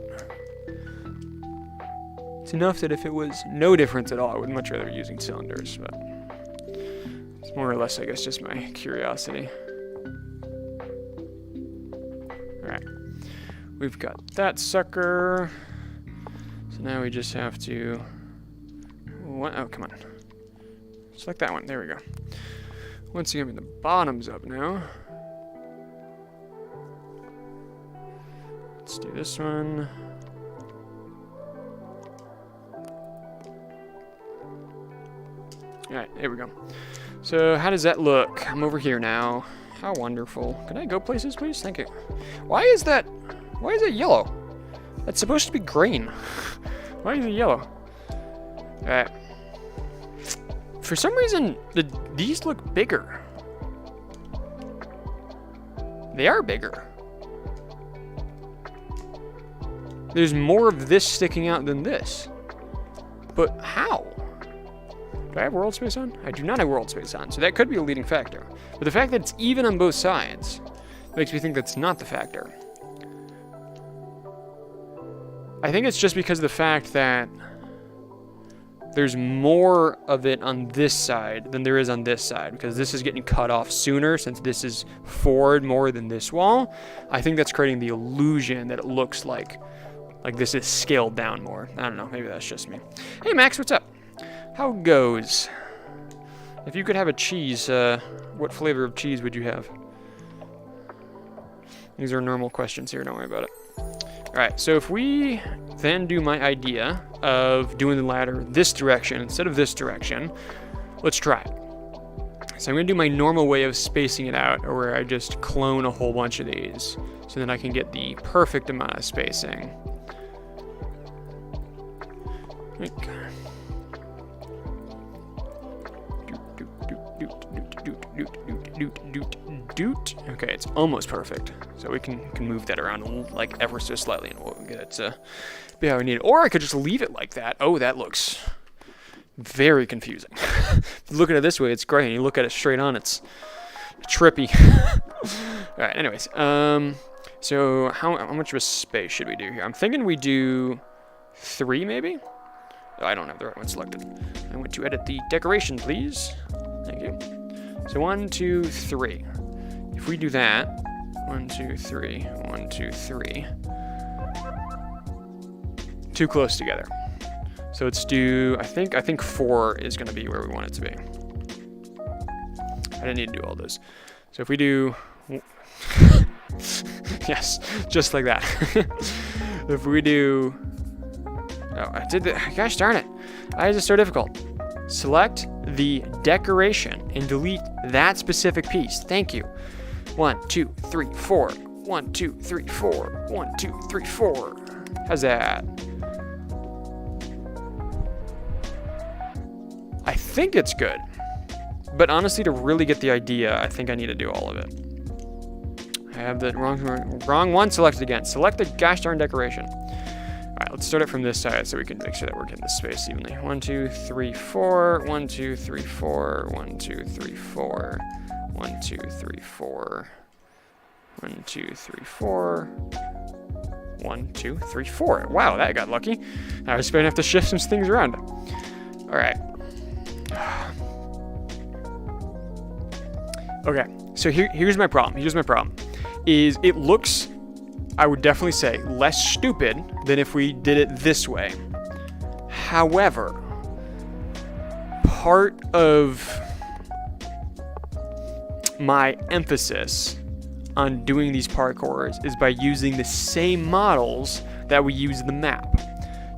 It's enough that if it was no difference at all, I would much rather using cylinders, but it's more or less, I guess, just my curiosity. Alright, we've got that sucker. So now we just have to... Oh, come on. Select that one. There we go. Once again, the bottom's up now. Let's do this one. Alright, there we go. So, how does that look? I'm over here now. How wonderful. Can I go places, please? Thank you. Why is that yellow? That's supposed to be green. Why is it yellow? Alright. For some reason, these look bigger. They are bigger. There's more of this sticking out than this. But how? Do I have world space on? I do not have world space on, so that could be a leading factor. But the fact that it's even on both sides makes me think that's not the factor. I think it's just because of the fact that there's more of it on this side than there is on this side, because this is getting cut off sooner since this is forward more than this wall. I think that's creating the illusion that it looks like this is scaled down more. I don't know, maybe that's just me. Hey Max, what's up? How goes? If you could have a cheese, what flavor of cheese would you have? These are normal questions here, don't worry about it. Alright, so if we then do my idea of doing the ladder this direction instead of this direction, let's try it. So I'm going to do my normal way of spacing it out, or where I just clone a whole bunch of these, so then I can get the perfect amount of spacing. Okay, it's almost perfect. So we can move that around like ever so slightly and we'll get it to be how we need it. Or I could just leave it like that. Oh, that looks very confusing. Look at it this way, it's great. You look at it straight on, it's trippy. Alright, anyways. So how much of a space should we do here? I'm thinking we do 3 maybe? Oh, I don't have the right one selected. I want to edit the decoration, please. Thank you. So 1, 2, 3. If we do that, 1, 2, 3, 1, 2, 3. Too close together. So let's do, I think 4 is going to be where we want it to be. I didn't need to do all those. So if we do, yes, just like that. If we do, oh, I did that, gosh darn it. Why is it so difficult? Select the decoration and delete that specific piece. Thank you. 1, 2, 3, 4. 1, 2, 3, 4. 1, 2, 3, 4. How's that? I think it's good. But honestly, to really get the idea, I think I need to do all of it. I have the wrong one selected again. Select the gosh darn decoration. Alright, let's start it from this side so we can make sure that we're getting the space evenly. 1, 2, 3, 4. 1, 2, 3, 4. 1, 2, 3, 4. 1, 2, 3, 4. 1, 2, 3, 4. 1, 2, 3, 4. Wow, that got lucky. I was going to have to shift some things around. Alright. Okay, so here's my problem. Is it looks, I would definitely say, less stupid than if we did it this way. However, part of my emphasis on doing these parkours is by using the same models that we use in the map.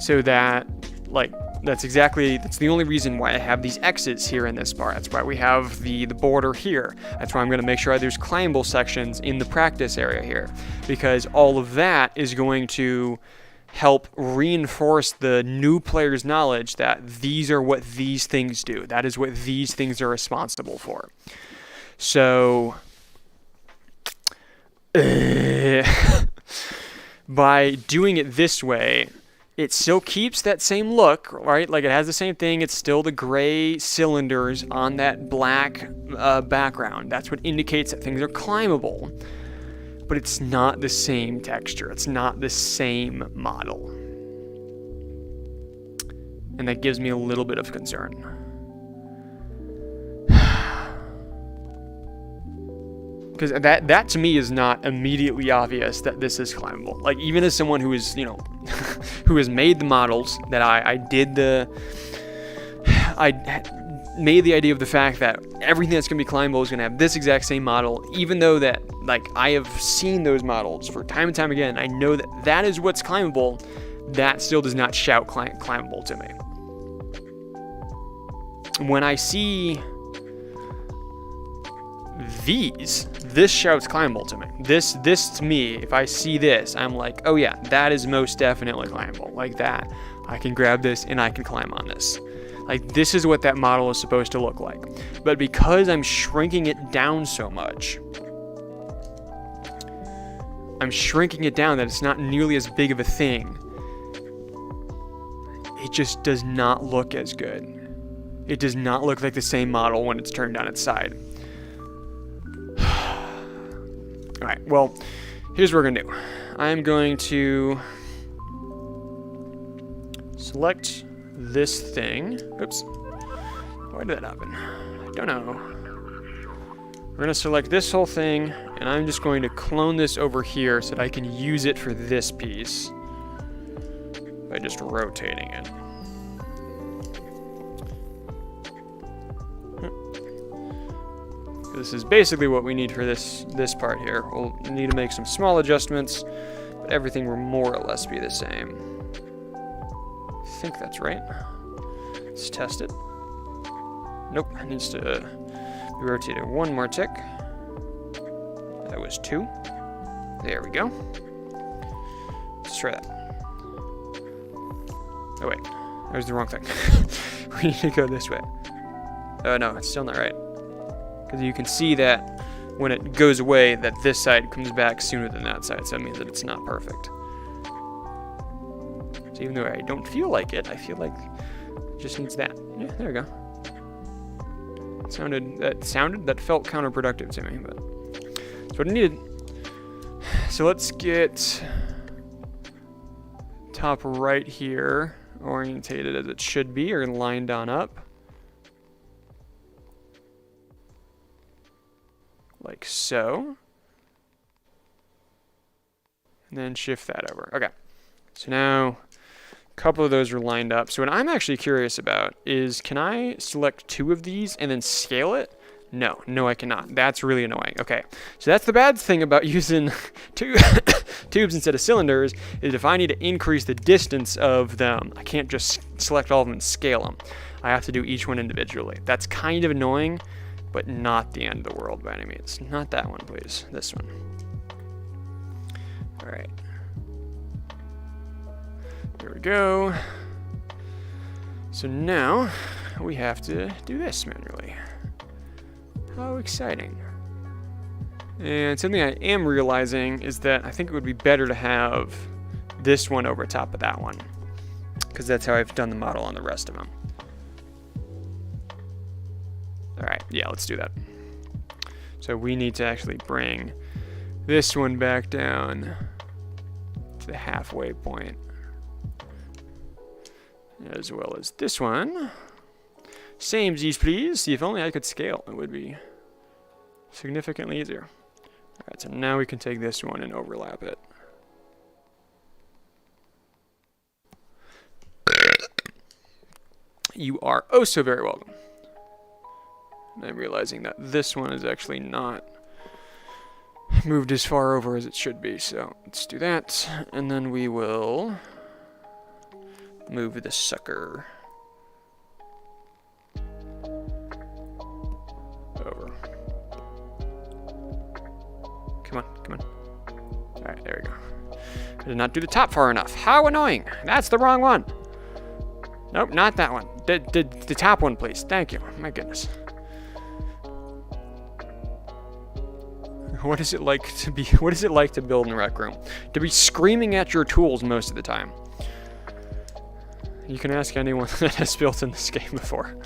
So that, like, that's the only reason why I have these X's here in this part. That's why we have the border here. That's why I'm going to make sure there's climbable sections in the practice area here. Because all of that is going to help reinforce the new player's knowledge that these are what these things do. That is what these things are responsible for. So, by doing it this way, it still keeps that same look, right? Like it has the same thing. It's still the gray cylinders on that black background. That's what indicates that things are climbable. But it's not the same texture. It's not the same model. And that gives me a little bit of concern. Because that to me is not immediately obvious that this is climbable. Like, even as someone who is, you know, who has made the models, that I made the idea of the fact that everything that's going to be climbable is going to have this exact same model, even though that, like, I have seen those models for time and time again. I know that that is what's climbable. That still does not shout climbable to me. When I see this shouts climbable to me. This to me, if I see this, I'm like, oh yeah, that is most definitely climbable. Like that, I can grab this and I can climb on this. Like, this is what that model is supposed to look like. But because I'm shrinking it down so much, I'm shrinking it down that it's not nearly as big of a thing. It just does not look as good. It does not look like the same model when it's turned on its side. Alright, well, here's what we're going to do. I'm going to select this thing. Oops. Why did that happen? I don't know. We're going to select this whole thing, and I'm just going to clone this over here so that I can use it for this piece by just rotating it. This is basically what we need for this part here. We'll need to make some small adjustments, but everything will more or less be the same. I think that's right. Let's test it. Nope, it needs to be rotated one more tick. That was 2. There we go. Let's try that. Oh wait, that was the wrong thing. We need to go this way. Oh no, it's still not right. Because you can see that when it goes away, that this side comes back sooner than that side, so that means that it's not perfect. So even though I don't feel like it, I feel like it just needs that. Yeah, there we go. That felt counterproductive to me, but that's what it needed. So let's get top right here orientated as it should be, or lined on up. Like so. And then shift that over. Okay. So now a couple of those are lined up. So what I'm actually curious about is, can I select 2 of these and then scale it? No, I cannot. That's really annoying. Okay. So that's the bad thing about using tubes instead of cylinders, is if I need to increase the distance of them, I can't just select all of them and scale them. I have to do each one individually. That's kind of annoying, but not the end of the world by any means. Not that one, please. This one. All right. There we go. So now we have to do this manually. How exciting. And something I am realizing is that I think it would be better to have this one over top of that one, because that's how I've done the model on the rest of them. All right, yeah, let's do that. So we need to actually bring this one back down to the halfway point, as well as this one. Samesies, please. See, if only I could scale, it would be significantly easier. All right, so now we can take this one and overlap it. You are oh so very welcome. And I'm realizing that this one is actually not moved as far over as it should be, so let's do that, and then we will move this sucker over. Come on. Alright, there we go. I did not do the top far enough. How annoying! That's the wrong one! Nope, not that one. The top one, please. Thank you. My goodness. What is it like to build in Rec Room? To be screaming at your tools most of the time. You can ask anyone that has built in this game before.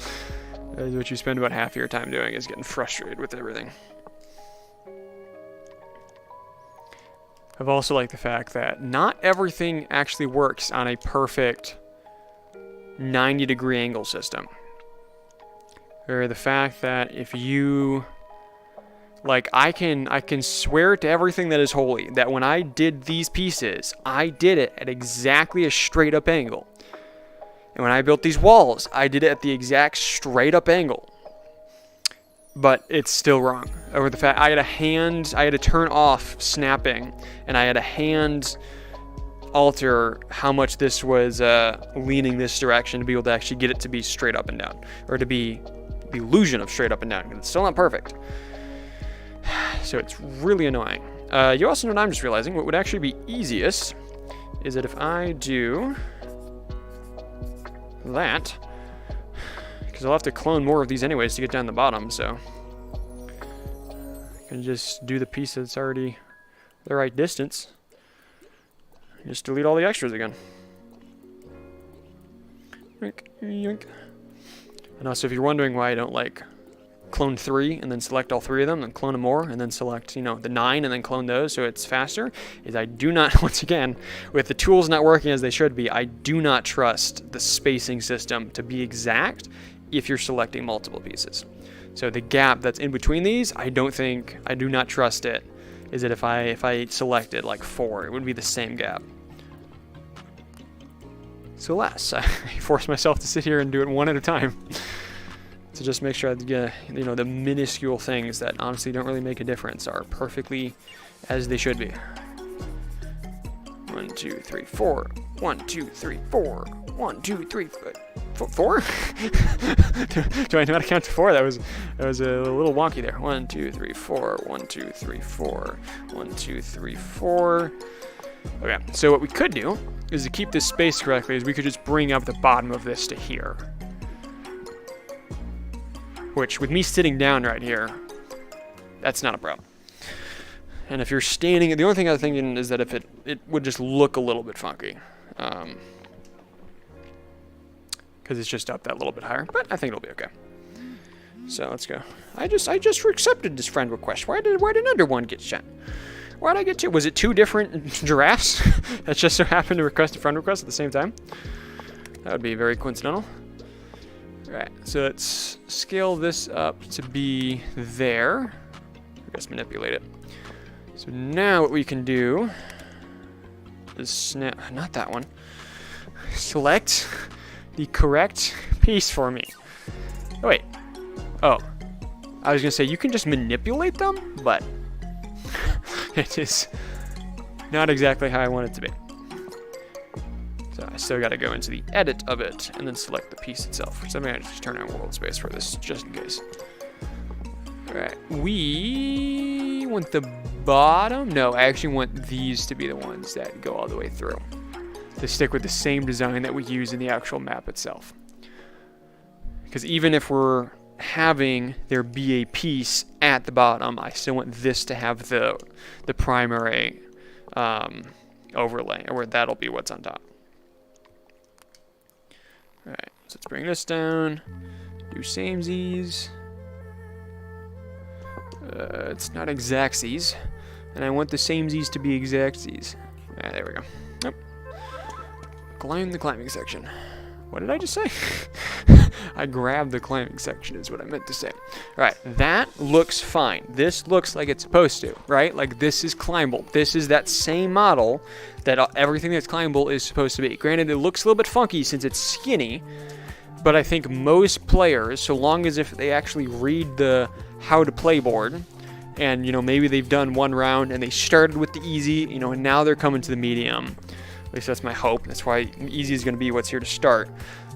That is what you spend about half your time doing, is getting frustrated with everything. I've also liked the fact that not everything actually works on a perfect 90-degree angle system. Or the fact that if you, like, I can swear to everything that is holy that when I did these pieces, I did it at exactly a straight up angle. And when I built these walls, I did it at the exact straight up angle. But it's still wrong. Or the fact I had to turn off snapping, and I had a hand alter how much this was leaning this direction to be able to actually get it to be straight up and down, or to be the illusion of straight up and down, because it's still not perfect. So it's really annoying. You also know what I'm just realizing, what would actually be easiest is that if I do that, because I'll have to clone more of these anyways to get down the bottom, so I can just do the piece that's already the right distance. Just delete all the extras again. Yoink, yoink. And also, if you're wondering why I don't like clone 3 and then select all 3 of them, and clone them more, and then select, the 9 and then clone those so it's faster, is I do not, once again, with the tools not working as they should be, I do not trust the spacing system to be exact if you're selecting multiple pieces. So the gap that's in between these, I do not trust it, is that if I selected like 4, it would be the same gap. So alas, I force myself to sit here and do it one at a time. To just make sure that, the minuscule things that honestly don't really make a difference are perfectly as they should be. 1, 2, 3, 4. 1, 2, 3, 4. 1, 2, 3, 4? Do I know how to count to 4? That was a little wonky there. 1, 2, 3, 4. 1, 2, 3, 4. 1, 2, 3, 4. Okay, so what we could do is to keep this spaced correctly is we could just bring up the bottom of this to here. Which, with me sitting down right here, that's not a problem. And if you're standing, the only thing I was thinking is that if it would just look a little bit funky. Because it's just up that little bit higher, but I think it'll be okay. So let's go. I just accepted this friend request. Why did another one get sent? Why did I get 2? Was it 2 different giraffes that just so happened to request a friend request at the same time? That would be very coincidental. Alright, so let's scale this up to be there. I guess manipulate it. So now what we can do is snap, not that one. Select the correct piece for me. Oh, wait. Oh. I was going to say, you can just manipulate them, but it is not exactly how I want it to be. So I still got to go into the edit of it and then select the piece itself. So I'm going to just turn on world space for this, just in case. Alright, we want the bottom. No, I actually want these to be the ones that go all the way through, to stick with the same design that we use in the actual map itself. Because even if we're having there be a piece at the bottom, I still want this to have the primary overlay, or that'll be what's on top. Alright, so let's bring this down, do samesies. It's not exactsies, and I want the samesies to be exactsies. Alright, there we go. Yep. Climb the climbing section. What did I just say? I grabbed the climbing section is what I meant to say. Alright, that looks fine. This looks like it's supposed to, right? Like this is climbable. This is that same model that everything that's climbable is supposed to be. Granted, it looks a little bit funky since it's skinny, but I think most players, so long as if they actually read the how to play board, and maybe they've done one round and they started with the easy, and now they're coming to the medium. At least that's my hope. That's why easy is going to be what's here to start.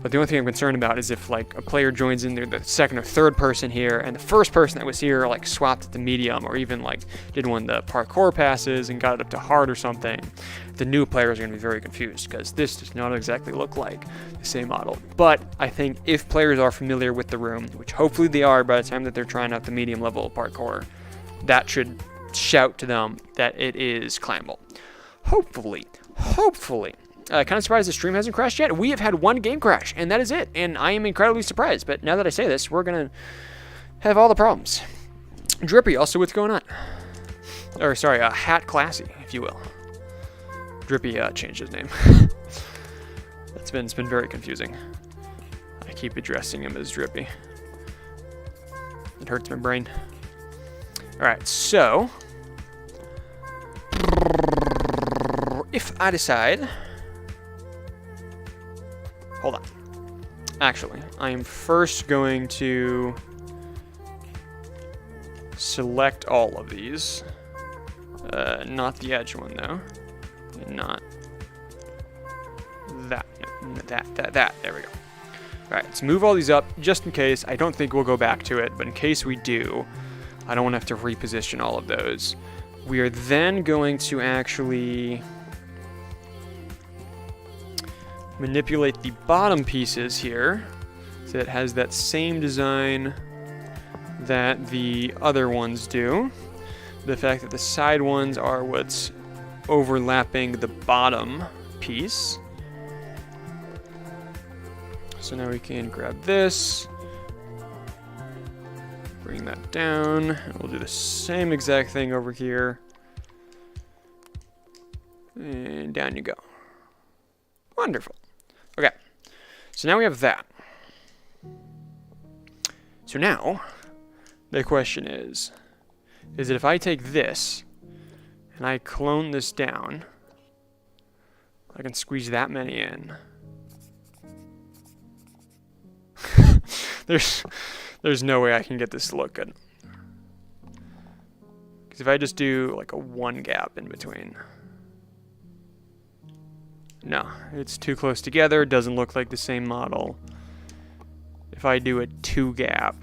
But the only thing I'm concerned about is if like a player joins in, they're the second or third person here, and the first person that was here like swapped at the medium, or even like did one of the parkour passes and got it up to hard or something. The new players are going to be very confused because this does not exactly look like the same model. But I think if players are familiar with the room, which hopefully they are by the time that they're trying out the medium level of parkour, that should shout to them that it is climbable. Hopefully. Kind of surprised the stream hasn't crashed yet. We have had one game crash, and that is it. And I am incredibly surprised. But now that I say this, we're going to have all the problems. Drippy, also what's going on? Or, sorry, Hat Classy, if you will. Drippy changed his name. It's been very confusing. I keep addressing him as Drippy. It hurts my brain. Alright, so if I decide... Hold on. Actually, I am first going to select all of these. Not the edge one, though. And not that. That. There we go. Alright, let's move all these up just in case. I don't think we'll go back to it, but in case we do, I don't want to have to reposition all of those. We are then going to actually manipulate the bottom pieces here so it has that same design that the other ones do. The fact that the side ones are what's overlapping the bottom piece. So now we can grab this, bring that down, and we'll do the same exact thing over here. And down you go. Wonderful. Okay, so now we have that. So now, the question is that if I take this and I clone this down, I can squeeze that many in. There's no way I can get this to look good. Because if I just do like a 1 gap in between. No, it's too close together. It doesn't look like the same model. If I do a 2 gap,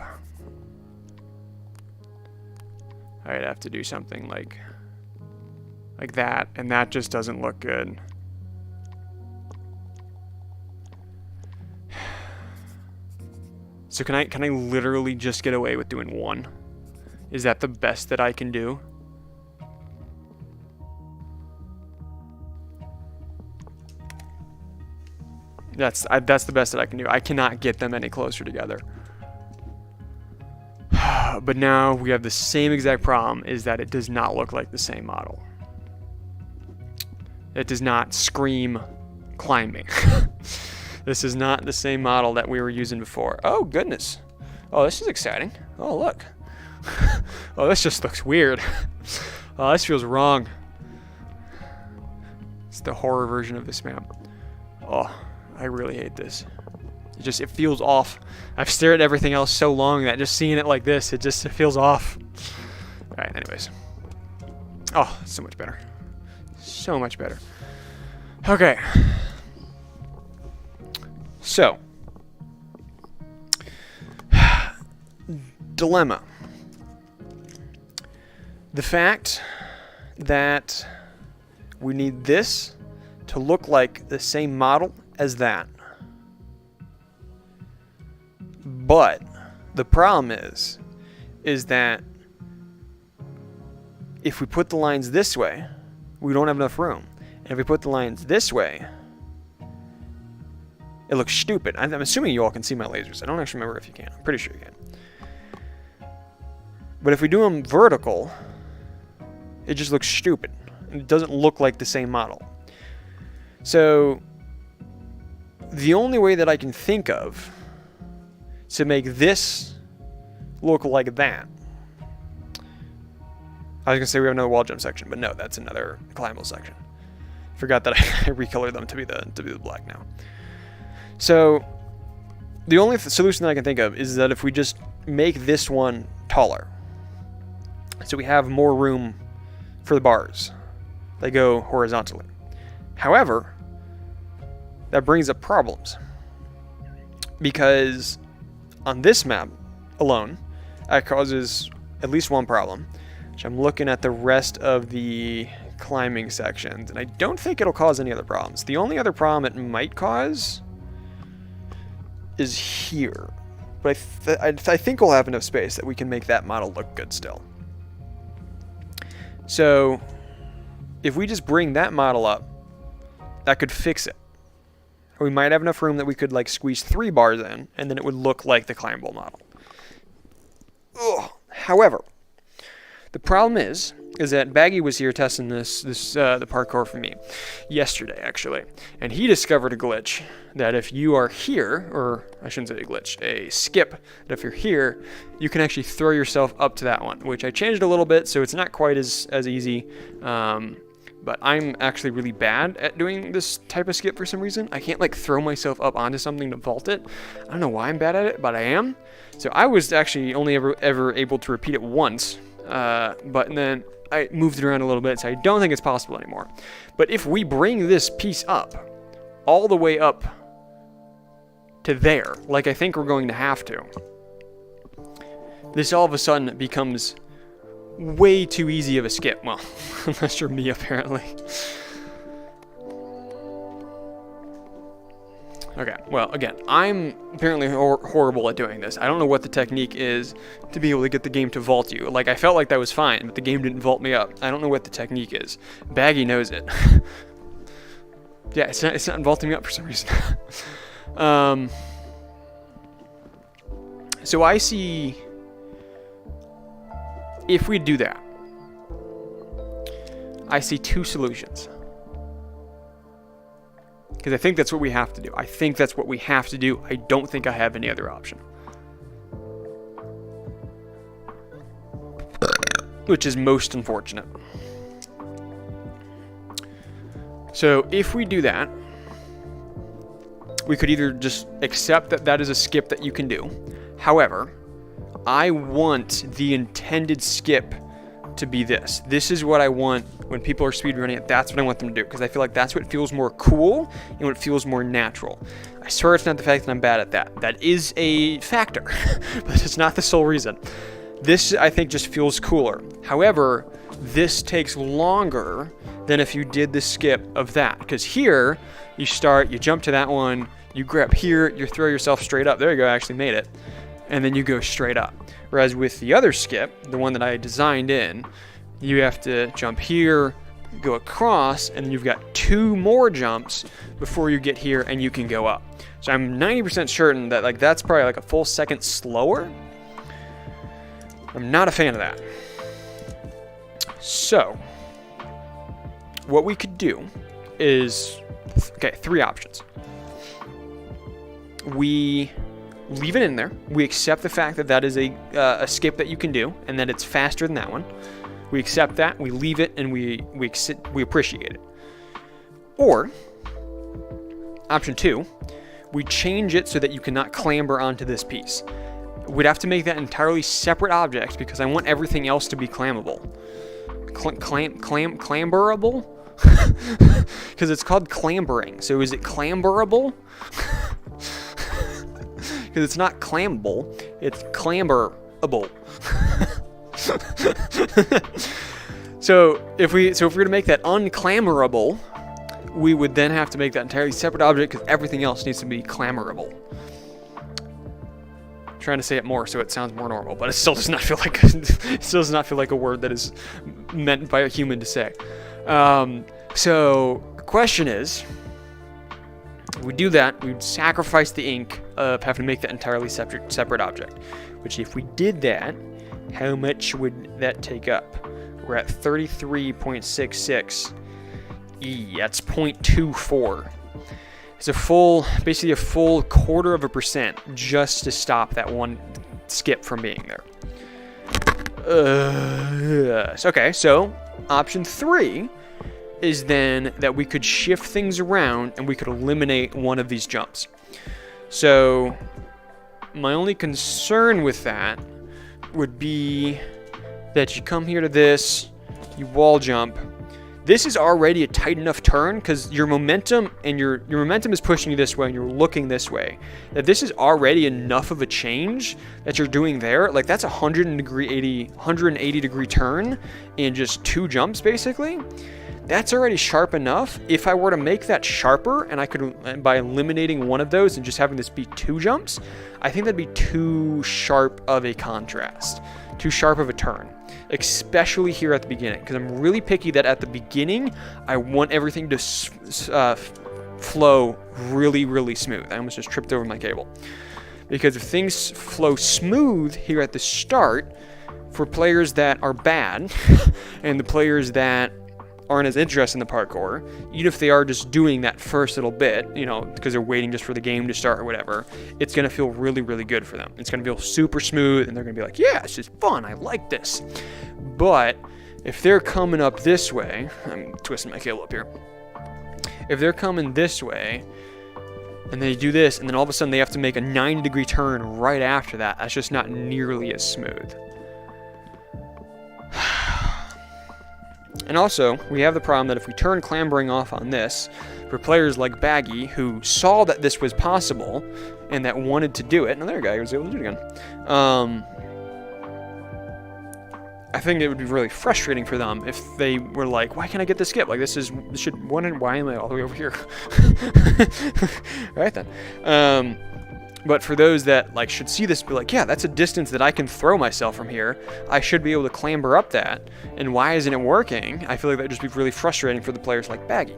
I'd have to do something like that, and that just doesn't look good. So can I literally just get away with doing 1? Is that the best that I can do? That's the best that I can do. I cannot get them any closer together. But now we have the same exact problem, is that it does not look like the same model. It does not scream climbing. This is not the same model that we were using before. Oh, goodness. Oh, this is exciting. Oh, look. Oh, this just looks weird. Oh, this feels wrong. It's the horror version of this map. Oh, I really hate this. It feels off. I've stared at everything else so long that just seeing it like this, it feels off. Alright, anyways. Oh, so much better. So much better. Okay. So. Dilemma. The fact that we need this to look like the same model as that. But the problem is that if we put the lines this way, we don't have enough room. And if we put the lines this way, it looks stupid. I'm assuming you all can see my lasers. I don't actually remember if you can. I'm pretty sure you can. But if we do them vertical, it just looks stupid. It doesn't look like the same model. So the only way that I can think of to make this look like that. I was going to say we have another wall jump section, but no, that's another climbable section. Forgot that I recolored them to be the black now. So the only solution that I can think of is that if we just make this one taller, so we have more room for the bars. They go horizontally. However, that brings up problems. Because on this map alone, that causes at least one problem. Which I'm looking at the rest of the climbing sections, and I don't think it'll cause any other problems. The only other problem it might cause is here. But I think we'll have enough space that we can make that model look good still. So if we just bring that model up, that could fix it. We might have enough room that we could like squeeze 3 bars in, and then it would look like the climbable model. Ugh. However, the problem is is that Baggy was here testing the parkour for me yesterday, actually. And he discovered a glitch that if you are here, or I shouldn't say a glitch, a skip, that if you're here, you can actually throw yourself up to that one, which I changed a little bit, so it's not quite as easy. But I'm actually really bad at doing this type of skip for some reason. I can't like throw myself up onto something to vault it. I don't know why I'm bad at it, but I am. So I was actually only ever able to repeat it once, but then I moved it around a little bit, so I don't think it's possible anymore. But if we bring this piece up, all the way up to there, like I think we're going to have to, this all of a sudden becomes way too easy of a skip. Well, unless you're me, apparently. Okay, well, again, I'm apparently horrible at doing this. I don't know what the technique is to be able to get the game to vault you. Like, I felt like that was fine, but the game didn't vault me up. I don't know what the technique is. Baggy knows it. Yeah, it's not vaulting me up for some reason. So I see, if we do that, I see two solutions. Because I think that's what we have to do. I think that's what we have to do. I don't think I have any other option. Which is most unfortunate. So if we do that, we could either just accept that that is a skip that you can do. However, I want the intended skip to be this. This is what I want when people are speedrunning it. That's what I want them to do, because I feel like that's what feels more cool and what feels more natural. I swear it's not the fact that I'm bad at that. That is a factor, but it's not the sole reason. This, I think, just feels cooler. However, this takes longer than if you did the skip of that, because here you start, you jump to that one, you grab here, you throw yourself straight up. There you go, I actually made it. And then you go straight up. Whereas with the other skip, the one that I designed in, you have to jump here, go across, and then you've got two more jumps before you get here and you can go up. So I'm 90% certain that like that's probably like a full second slower. I'm not a fan of that. So what we could do is, okay, three options. We leave it in there. We accept the fact that that is a skip that you can do and that it's faster than that one. We accept that, we leave it, and we appreciate it. Or, option two, we change it so that you cannot clamber onto this piece. We'd have to make that entirely separate object because I want everything else to be clammable. Clamberable? Because it's called clambering. So is it clamberable? Because it's not clambable, it's clamberable. So if we're to make that unclamberable, we would then have to make that entirely separate object because everything else needs to be clamberable. I'm trying to say it more so it sounds more normal, but it still does not feel like a word that is meant by a human to say. So the question is, we do that, we'd sacrifice the ink of having to make that entirely separate object. Which if we did that, how much would that take up? We're at 33.66. That's 0.24. It's basically a full 1/4% just to stop that one skip from being there. Okay, so option three is then that we could shift things around and we could eliminate one of these jumps. So my only concern with that would be that you come here to this, you wall jump. This is already a tight enough turn because your momentum and your momentum is pushing you this way and you're looking this way. That this is already enough of a change that you're doing there. Like that's a 180 degree turn in just two jumps basically. That's already sharp enough. If I were to make that sharper and I could, by eliminating one of those and just having this be two jumps, I think that'd be too sharp of a contrast, too sharp of a turn, especially here at the beginning. Because I'm really picky that at the beginning, I want everything to flow really, really smooth. I almost just tripped over my cable. Because if things flow smooth here at the start, for players that are bad and the players that aren't as interested in the parkour, even if they are just doing that first little bit, you know, because they're waiting just for the game to start or whatever, it's going to feel really, really good for them. It's going to feel super smooth, and they're going to be like, yeah, it's just fun. I like this. But if they're coming up this way, I'm twisting my cable up here. If they're coming this way, and they do this, and then all of a sudden they have to make a 90-degree turn right after that, that's just not nearly as smooth. And also, we have the problem that if we turn clambering off on this, for players like Baggy, who saw that this was possible, and that wanted to do it, and there you go, he was able to do it again, I think it would be really frustrating for them if they were like, why can't I get this skip? Like, this should, why am I all the way over here? Alright then. But for those that like should see this, be like, yeah, that's a distance that I can throw myself from here. I should be able to clamber up that. And why isn't it working? I feel like that would just be really frustrating for the players like Baggy.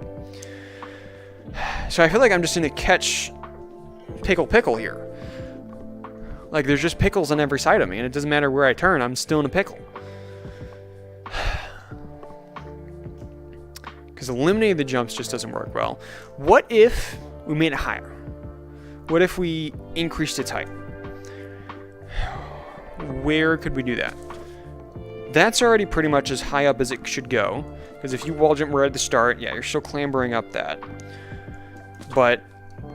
So I feel like I'm just in a catch pickle here. Like, there's just pickles on every side of me, and it doesn't matter where I turn, I'm still in a pickle. Because eliminating the jumps just doesn't work well. What if we made it higher? What if we increased its height? Where could we do that? That's already pretty much as high up as it should go. Because if you wall jump right at the start, yeah, you're still clambering up that. But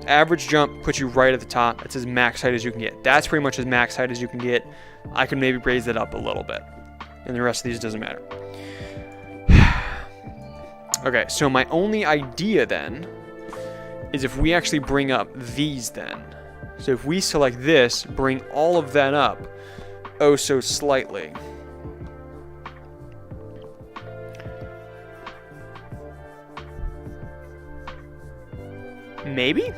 average jump puts you right at the top. That's as max height as you can get. That's pretty much as max height as you can get. I can maybe raise that up a little bit. And the rest of these doesn't matter. Okay, so my only idea then is if we actually bring up these then. So if we select this, bring all of that up, oh so slightly. Maybe?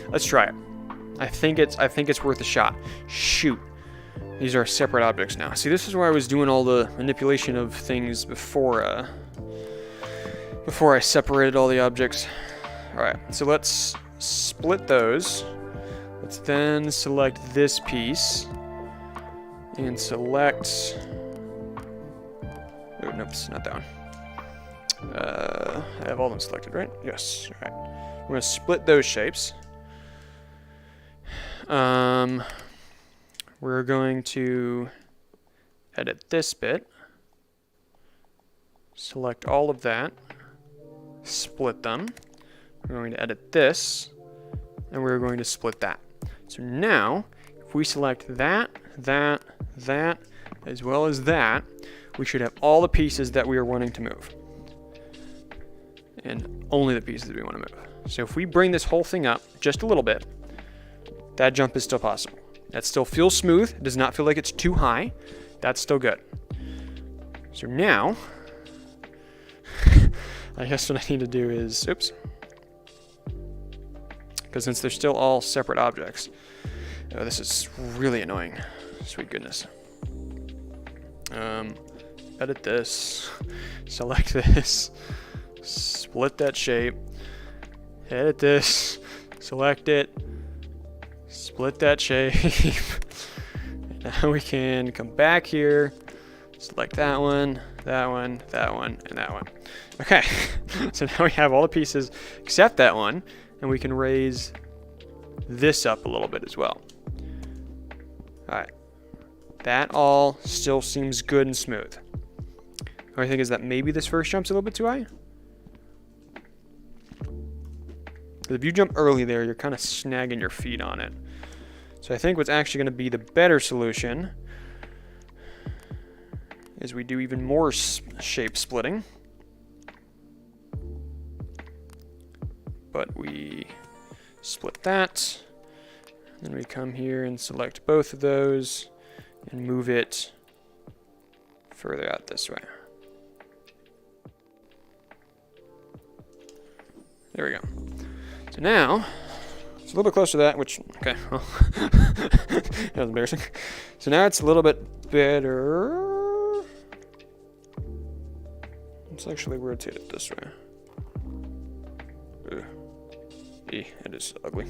Let's try it. I think it's worth a shot. Shoot. These are separate objects now. See, this is where I was doing all the manipulation of things before I separated all the objects. Alright, so let's split those. Let's then select this piece. And select... Oh, nope, it's not that one. I have all of them selected, right? Yes, alright. We're going to split those shapes. We're going to edit this bit, select all of that, split them. We're going to edit this, and we're going to split that. So now, if we select that, as well as that, we should have all the pieces that we are wanting to move. And only the pieces we want to move. So if we bring this whole thing up just a little bit, that jump is still possible. That still feels smooth. It does not feel like it's too high. That's still good. So now, I guess what I need to do is, oops. Because since they're still all separate objects. Oh, this is really annoying. Sweet goodness. Edit this. Select this. Split that shape. Edit this. Select it. Split that shape. Now we can come back here, select that one, that one, that one, and that one. Okay, so now we have all the pieces except that one, and we can raise this up a little bit as well. Alright, that all still seems good and smooth. The only thing is that maybe this first jump's a little bit too high. Because if you jump early there, you're kind of snagging your feet on it. So I think what's actually going to be the better solution is we do even more shape splitting. But we split that. Then we come here and select both of those and move it further out this way. There we go. So now, it's a little bit closer to that, which, okay, well, that was embarrassing. So now it's a little bit better. Let's actually rotate it this way. Ugh. It is ugly.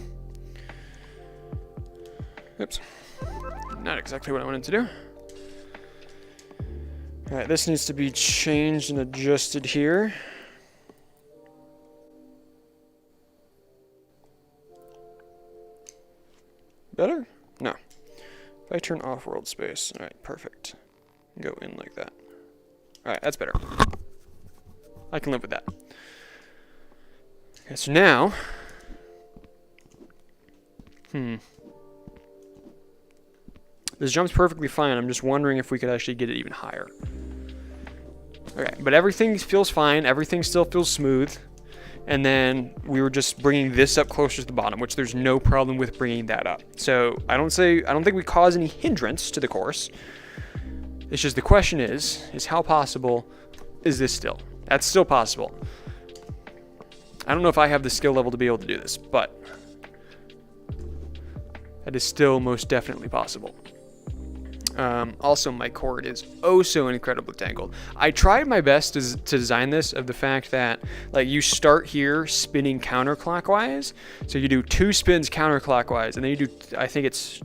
Oops. Not exactly what I wanted to do. Alright, this needs to be changed and adjusted here. Better? No. If I turn off world space, alright, perfect. Go in like that. Alright, that's better. I can live with that. Okay, so now... This jump's perfectly fine. I'm just wondering if we could actually get it even higher. Okay, but everything feels fine. Everything still feels smooth. And then we were just bringing this up closer to the bottom, which there's no problem with bringing that up. So I don't think we cause any hindrance to the course. It's just the question is how possible is this still? That's still possible. I don't know if I have the skill level to be able to do this, but that is still most definitely possible. Also, my cord is oh so incredibly tangled. I tried my best to design this of the fact that like you start here spinning counterclockwise. So you do 2 spins counterclockwise, and then you do, I think it's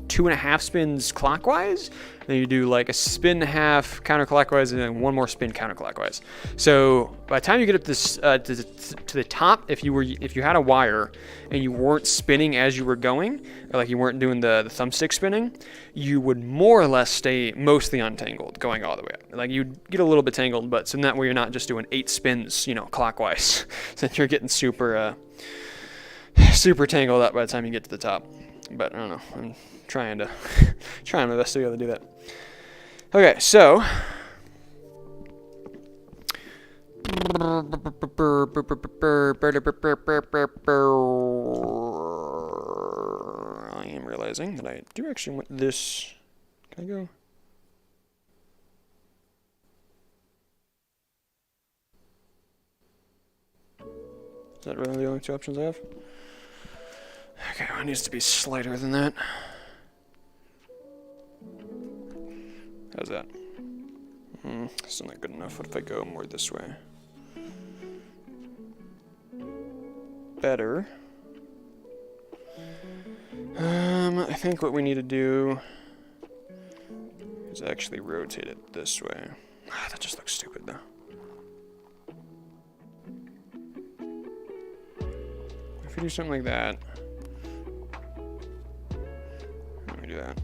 2.5 spins clockwise. Then you do like a spin and a half counterclockwise, and then 1 more spin counterclockwise. So by the time you get up this to the top, if you had a wire and you weren't spinning as you were going, or like you weren't doing the thumbstick spinning, you would more or less stay mostly untangled going all the way up. Like you'd get a little bit tangled, but so that way you're not just doing 8 spins, clockwise. So you're getting super tangled up by the time you get to the top. But I don't know. I'm trying my best to be able to do that. Okay, so I am realizing that I do actually want this. Can I go? Is that really the only 2 options I have? Okay, well, it needs to be slighter than that. How's that? Still not good enough. What if I go more this way? Better. I think what we need to do is actually rotate it this way. That just looks stupid though. If we do something like that. Let me do that.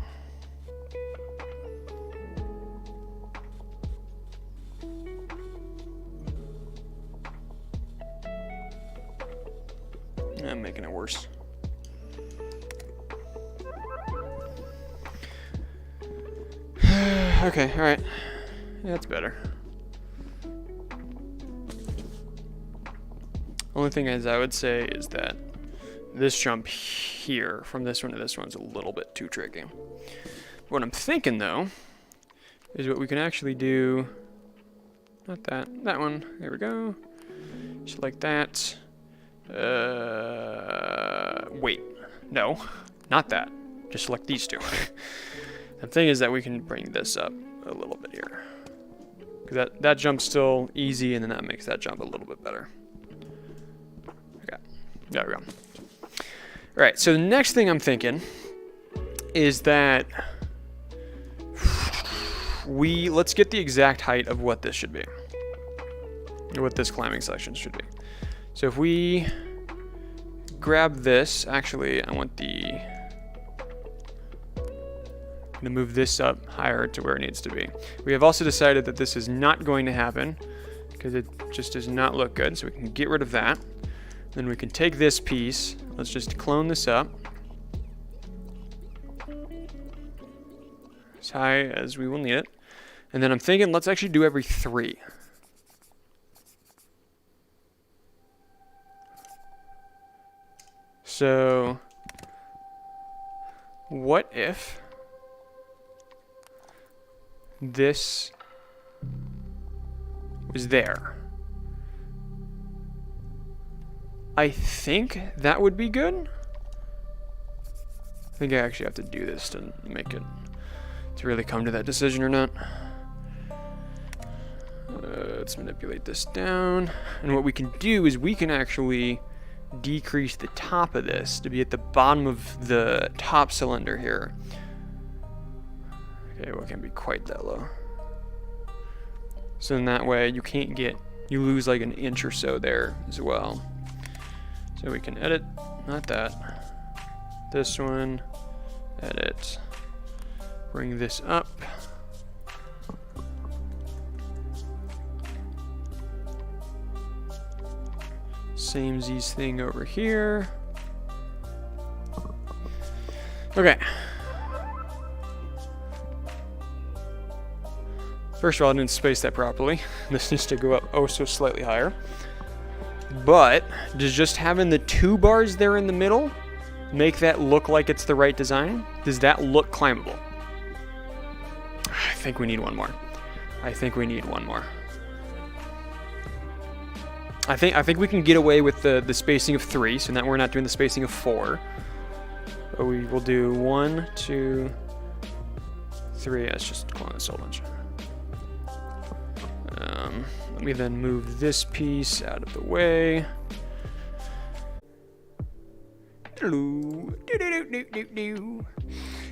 I'm making it worse. Okay, alright. Yeah, that's better. Only thing is I would say is that this jump here from this one to this one is a little bit too tricky. What I'm thinking though is what we can actually do, not that one, there we go, just like that. Wait, no, not that, just select these 2. The thing is that we can bring this up a little bit here, because that jump's still easy, and then that makes that jump a little bit better. Okay, there we go. All right, so the next thing I'm thinking is that let's get the exact height of what this should be, or what this climbing section should be. So if we grab this, actually, I'm gonna move this up higher to where it needs to be. We have also decided that this is not going to happen because it just does not look good. So we can get rid of that. Then we can take this piece. Let's just clone this up as high as we will need it. And then I'm thinking let's actually do every 3. So what if this was there? I think that would be good. I think I actually have to do this to make it, to really come to that decision or not. Let's manipulate this down. And what we can do is we can actually decrease the top of this to be at the bottom of the top cylinder here. Okay, well, it can't be quite that low. So in that way, you lose like an inch or so there as well. So we can edit, not that, this one, edit, bring this up. Samesies thing over here. Okay. First of all, I didn't space that properly. This needs to go up oh so slightly higher. But does just having the 2 bars there in the middle make that look like it's the right design? Does that look climbable? I think we need one more. I think we need one more. I think we can get away with the spacing of 3, so now we're not doing the spacing of 4. But we will do 1, 2, 3. Let's just clone this whole bunch. Let me then move this piece out of the way.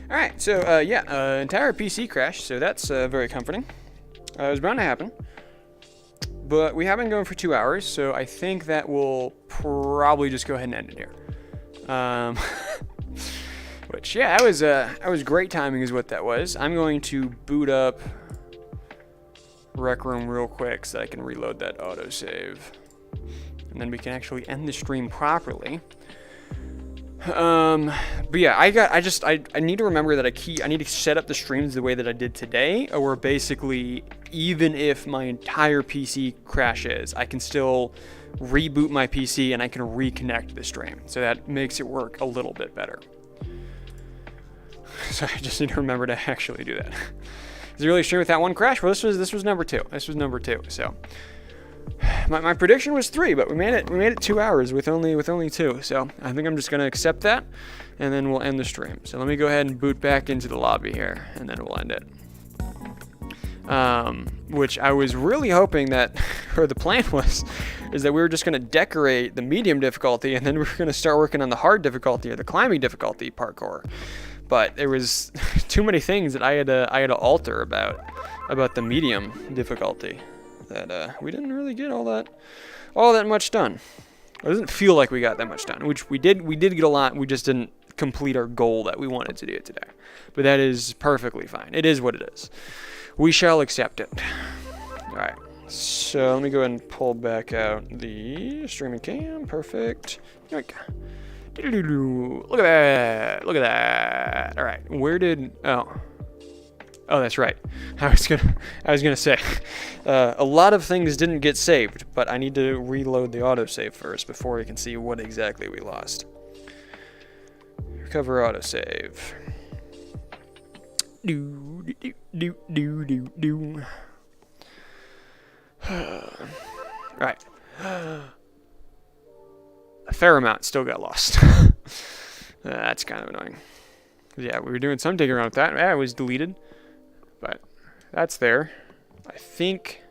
Alright, so yeah, entire PC crash, so that's very comforting. It was bound to happen. But we have been going for 2 hours, so I think that will probably just go ahead and end it here. Which, yeah, that was great timing is what that was. I'm going to boot up Rec Room real quick so that I can reload that autosave. And then we can actually end the stream properly. But yeah, I need to remember that I need to set up the streams the way that I did today, or basically, even if my entire PC crashes, I can still reboot my PC and I can reconnect the stream. So that makes it work a little bit better. So I just need to remember to actually do that. Is it really sure with that one crash? Well, this was number 2. This was number 2. So my prediction was 3, but we made it 2 hours with only 2. So I think I'm just gonna accept that, and then we'll end the stream. So let me go ahead and boot back into the lobby here, and then we'll end it. Which I was really hoping that, or the plan is that we were just gonna decorate the medium difficulty, and then we were gonna start working on the hard difficulty or the climbing difficulty parkour. But there was too many things that I had to alter about the medium difficulty that we didn't really get all that much done. It doesn't feel like we got that much done, which we did get a lot. We just didn't complete our goal that we wanted to do today. But that is perfectly fine. It is what it is. We shall accept it. All right. So let me go ahead and pull back out the streaming cam. Perfect. Look at that. Look at that. All right. Oh, that's right. I was gonna say, a lot of things didn't get saved, but I need to reload the autosave first before we can see what exactly we lost. Recover autosave. Right. A fair amount still got lost. That's kind of annoying. Yeah, we were doing some digging around with that. Yeah, it was deleted. But that's there. I think...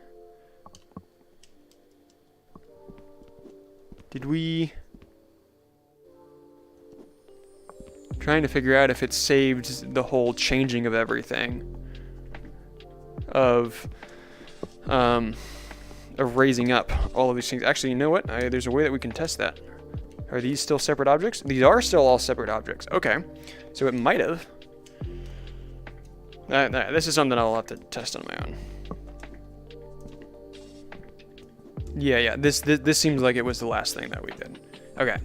Did we... I'm trying to figure out if it saved the whole changing of everything. Of raising up all of these things. Actually, you know what? There's a way that we can test that. Are these still separate objects? These are still all separate objects. Okay. So it might have. This is something I'll have to test on my own. Yeah. This seems like it was the last thing that we did. Okay.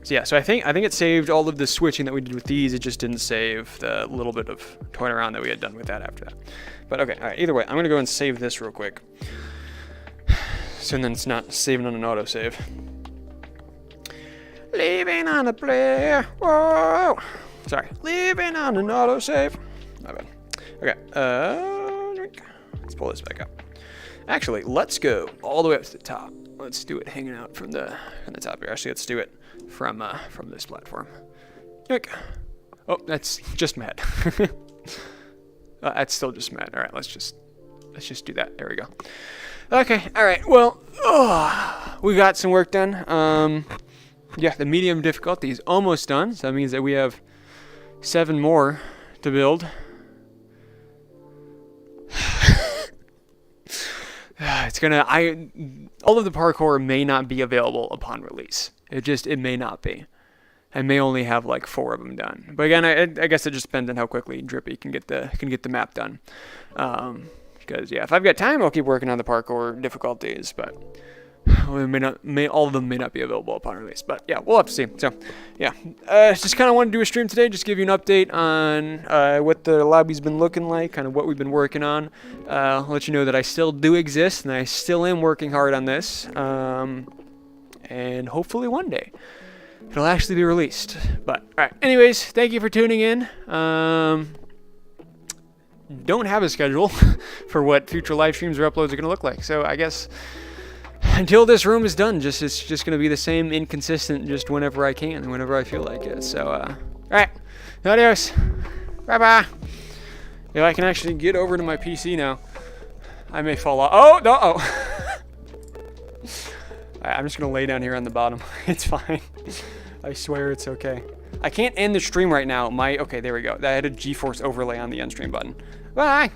So yeah, so I think it saved all of the switching that we did with these. It just didn't save the little bit of toying around that we had done with that after that. But okay, all right. Either way, I'm gonna go and save this real quick. So then it's not saving on an autosave. Leaving on a player. Whoa. Sorry. Leaving on an autosave. My bad. Okay. Let's pull this back up. Actually, let's go all the way up to the top. Let's do it hanging out from the top here. Actually, let's do it from this platform. Oh, that's just mad. That's still just mad. All right, let's just do that. There we go. Okay. All right. Well, we got some work done. yeah, the medium difficulty is almost done. So that means that we have 7 more to build. All of the parkour may not be available upon release. It may not be. I may only have like 4 of them done. But again, I guess it just depends on how quickly Drippy can get the map done. Because yeah, if I've got time, I'll keep working on the parkour difficulties. But all of them may not be available upon release. But yeah, we'll have to see. So yeah, just kind of wanted to do a stream today, just give you an update on what the lobby's been looking like, kind of what we've been working on. I'll let you know that I still do exist and I still am working hard on this. And hopefully one day it'll actually be released. But all right, anyways, thank you for tuning in. Don't have a schedule for what future live streams or uploads are going to look like. So I guess until this room is done, it's just going to be the same inconsistent, just whenever I can, whenever I feel like it. So, all right, adios, bye-bye. If I can actually get over to my PC now, I may fall off. Oh, no, oh. All right, I'm just going to lay down here on the bottom. It's fine. I swear it's okay. I can't end the stream right now. Okay, there we go. I had a GeForce overlay on the end stream button. Bye.